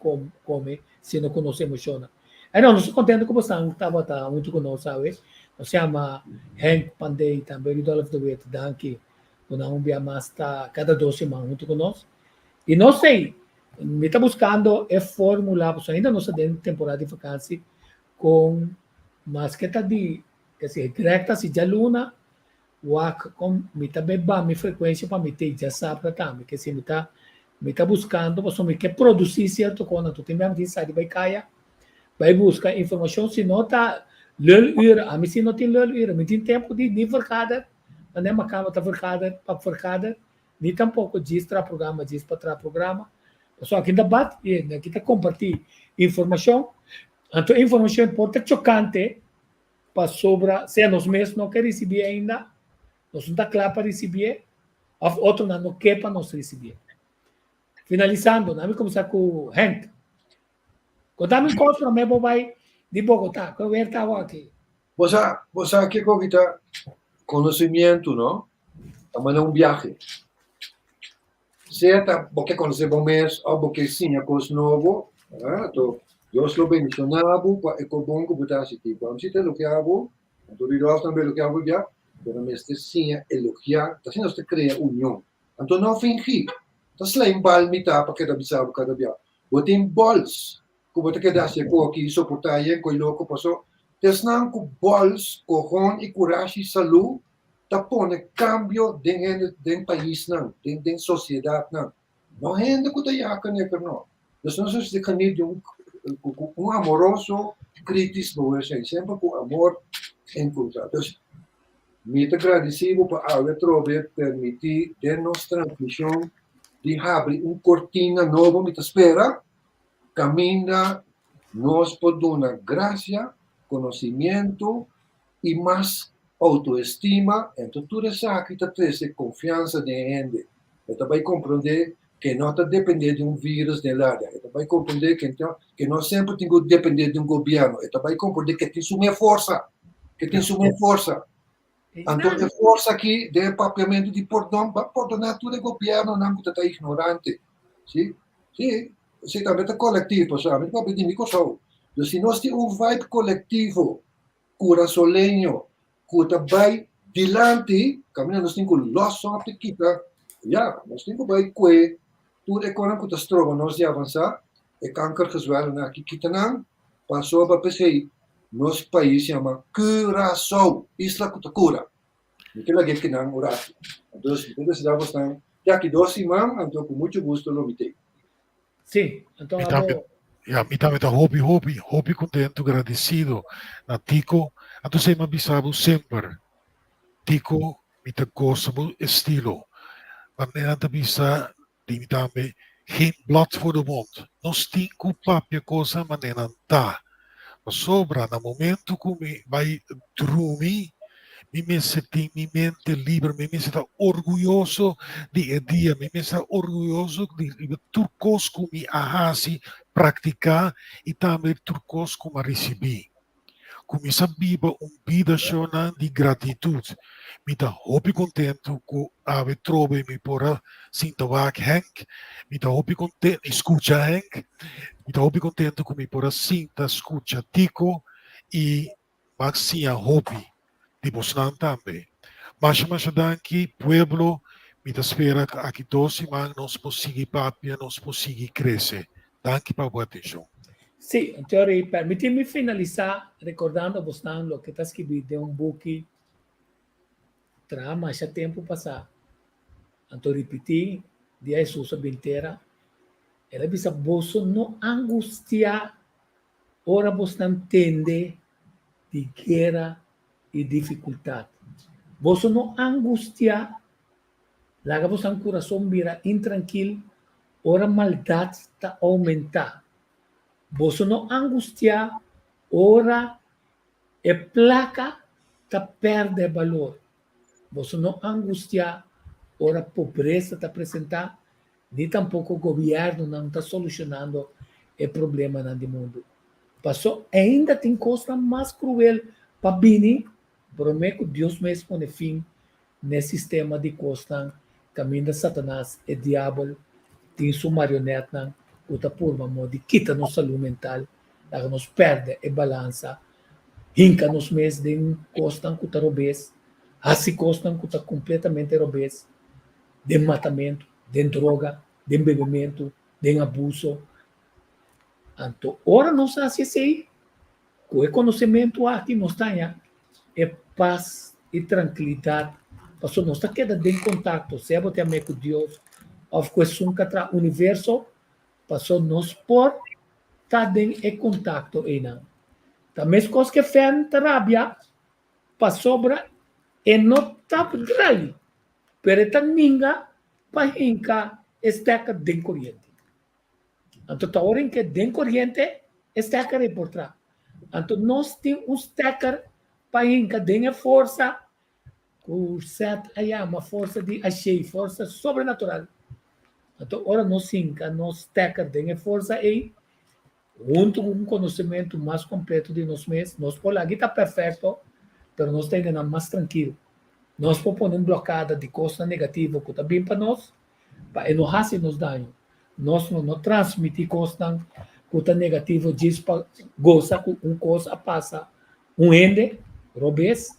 come, sino que nós emociona. Aí não, nós estamos contentes com você, estava muito conosco, sabe? Nós chama Hank Pandey, também Rudolph de Witt, Danke, que não via mais está cada 2 semanas muito conosco. E não sei, me está buscando a fórmula, porque ainda não está dentro de temporada de vacância, com mais que está de, quer dizer, direta, se já luna, com me está bebendo minha frequência para me ter já sabe também, que se me está buscando, porque me quer produzir certo quando tu tem mesmo de sair vai cair, vai buscar informação, se não está lulura, a mim se não tem lulura, me tem tempo de nem verkada, mas nem acaba está verkada, nem tampouco diz para programa, diz para programa, só aqui ainda bate, e aqui está compartilhar informação, então informação importante, chocante, para sobra, se nós mesmos não queremos receber ainda, nós não está claro para receber, outro não quer para nós receber. Finalizando, nós vamos começar com o Hank. Quando eu encontro o meu pai de Bogotá, que eu estava aqui. Você aqui com conhecimento, não? Também é viagem. Certo, porque conhecer um mês, ou porque sim, é coisa nova, então, eu estou bem mencionado, é bom que você assista. Vamos ter o que eu então, nós também o que eu já, mas sim, elogiar, assim nós cria união. Então, não fingir. Então, se lá em balmita, para que da bisa, cada dia. Você tem bols, que você quer dar se aqui, suportar, e coi louco, passou. Tesnan com bols, corron e coragem, saúde, tá pondo cambio dentro do país, não, dentro da sociedade, não. Não é ainda que tá que não. Nós não somos de caminho um amoroso crítico, sempre com amor encontrado. Então, muito agradecido por haver permitir de nossa transmissão de abrir cortina nova, me espera, caminha, nós podemos graça, conhecimento e mais autoestima, então tudo isso aqui traz confiança de gente. Você vai compreender que não está dependendo de vírus de nada. Você vai compreender que não sempre tem que depender de governo. Você vai compreender que tem sua força. Então, a força aqui de papiamento de perdonar tudo o governo, não está ignorante. Sim? Sim, também está coletivo, sabe? Não pode dizer que se nós temos vibe coletivo, curaçolenho, que vai dilante, caminhando, nós temos que loçar a pequita, nós temos que vai que tudo é quando nós trova nós de avançar, é câncer geswel na kita não, passou para pensar, nosso país chama Curaçao, Isla Cura. Então, lá que não orar. Então, se dá bastante, já que 2 semanas, então com muito gosto lo vitei. Sim, então me também está hobby contento, agradecido na Tico, então sempre avisava sempre, Tico, me tá gosta do estilo, mas não te avisa, me também, geen blad voor de mond, nós temos papia coisa, mas não tá, mas sobra, no momento que me vai dormir, me senti mi mente libera, me sento orgulhoso di dia, me sento orgulhoso di turcos que ahasi praticar e também turcos que recebi. Come sabiba vida chona di gratitude. Me tá hopi contento que ave trove me pora sintovak Hank, me tá hopi contento, escucha Hank, me tá hopi contento que me pora sinta, escucha Tico e maxia hopi. De Bosnan também. Mas daqui, pueblo, me espera aqui 2 semanas, nós conseguimos papia, nós conseguimos crescer. Danke para a atenção. Sim, em teoria, permite-me finalizar recordando você o que está escrito de book tra mais tempo passar. Então, repetir, de Jesus inteira, ela diz, você não angustia, ora você entende de guerra e dificuldade. Você não angustia, lá você um coração vira intranquilo, ora maldade está aumentar. Você não angustia, ora a placa está perde valor. Você não angustia, ora pobreza está apresentar, nem tampouco o governo não está solucionando o problema no mundo. Passou, ainda tem coisa mais cruel para vir, prometo que Deus mesmo põe fim nesse sistema de costa, caminho de Satanás e diabo, tem sua marioneta, outra forma de quita nossa saúde mental, que nos perde a balança, hinca nos mesmos de costa que está obês, assim costa que está completamente obês, de matamento, de droga, de bebimento, de abuso. Então, ora nós assim, com o conhecimento aqui nós temos é paz e tranquilidade, porque nós queda em contato, se você tem com Deus, ou com o universo, porque nós por estar em contato ainda. Também coisas que fazem rabia, para sobra, e não está grave, mas ninguém para hincar esteca de corrente. Então, a hora em que de corrente, esteca é por trás. Então, nós temos stecker para hincar de força, por certo, aí uma força de achei, força sobrenatural. Então, ora nós hinca, nós stecker de força aí, junto com um conhecimento mais completo de nós mesmos, nós por lá, aqui está perfeito, mas nós temos mais tranquilo. Nós podemos blocada de coisa negativa que está bem para nós, para não fazer nos dano. Nós não transmitir coisa que está negativa, diz para gozar com uma coisa passa, ende, robês,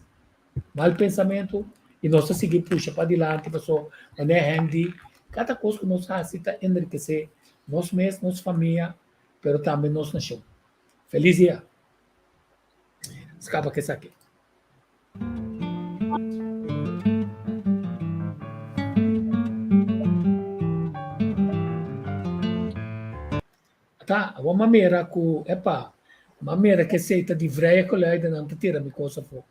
mal pensamento, e nós seguir puxa para adiante, pessoal, não é handy. Cada coisa que nós fazemos está enriquecer nós mesmos, nossa família, mas também nossa nação. Feliz dia. Escapa que isso aqui. Tá, uma maneira que aceita de vreia que ainda não te tira me coisa for.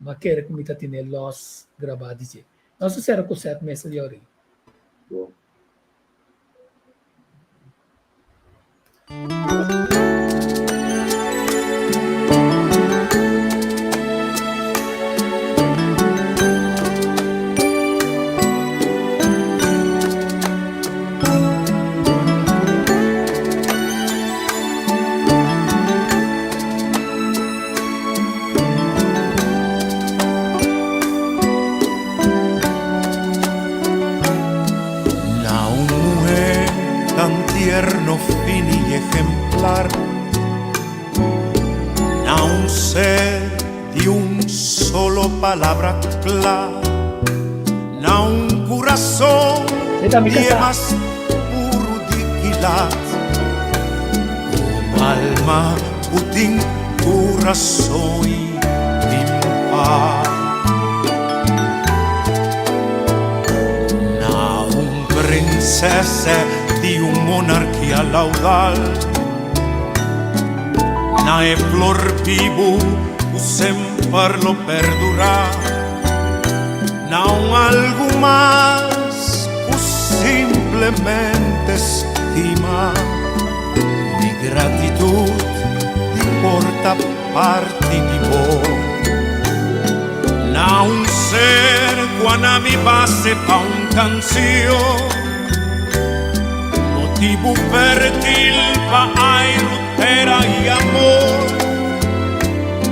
Mas quer que me tá tendo los gravados. Não se será com 7 meses de hora. tierno, fini y ejemplar, a un ser de un solo palabra clara, a un corazón de más puro diquilat, como alma putin corazón limpar. Princesa di un monarchia laudal, na e flor vivo u sempre lo perdurà, na un algo más u simplemente estima di gratitud porta parte di voi, na un ser quan a mi base fa un canzio motivo fertil pa ai rutera y amor,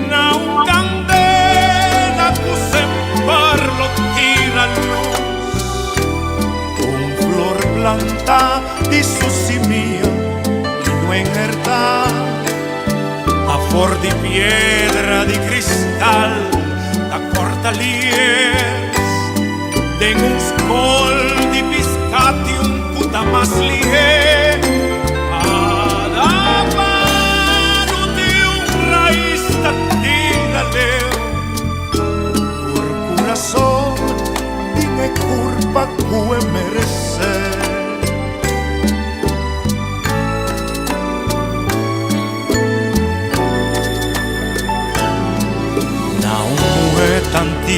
na un candela cu sempre lo tira luz, un flor planta di su simia y no en verdad a for di piedra di cristal la corta lies de un scol di piscati un puta más lié.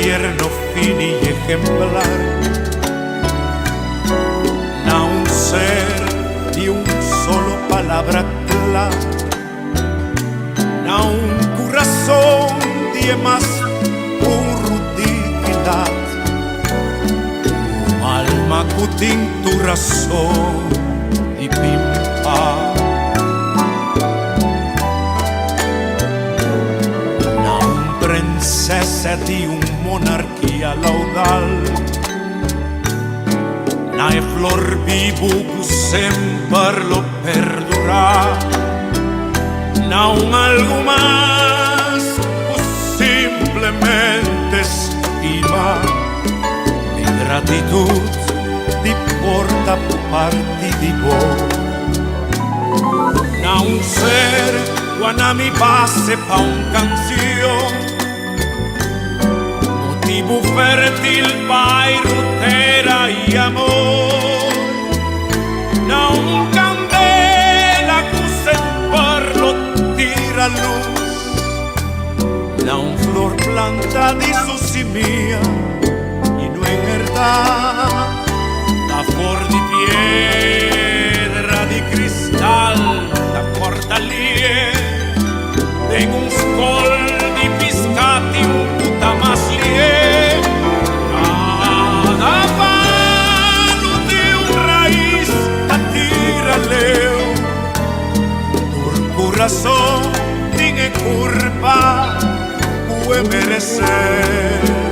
tierno fini y ejemplar, na un ser de un solo palabra clara, na un corazón de más puro dignidad, un alma que tiene tu razón y pimpa. Princesa di un monarchia laudal, na e flor vivo che sempre lo perdurà, na un algo más que simplemente estima, mi gratitud di porta parte di voi, na un ser quando mi passe pa un canzone, motivo fértil para rutera y amor, na un candela que sempre lo tira luz, na un flor planta di su simia y no en verdad, la flor di piedra di cristal, la portalie en un scol di piscati un puta más lie, cada palo de un raíz atira leo, por corazón tiene curva puede merecer.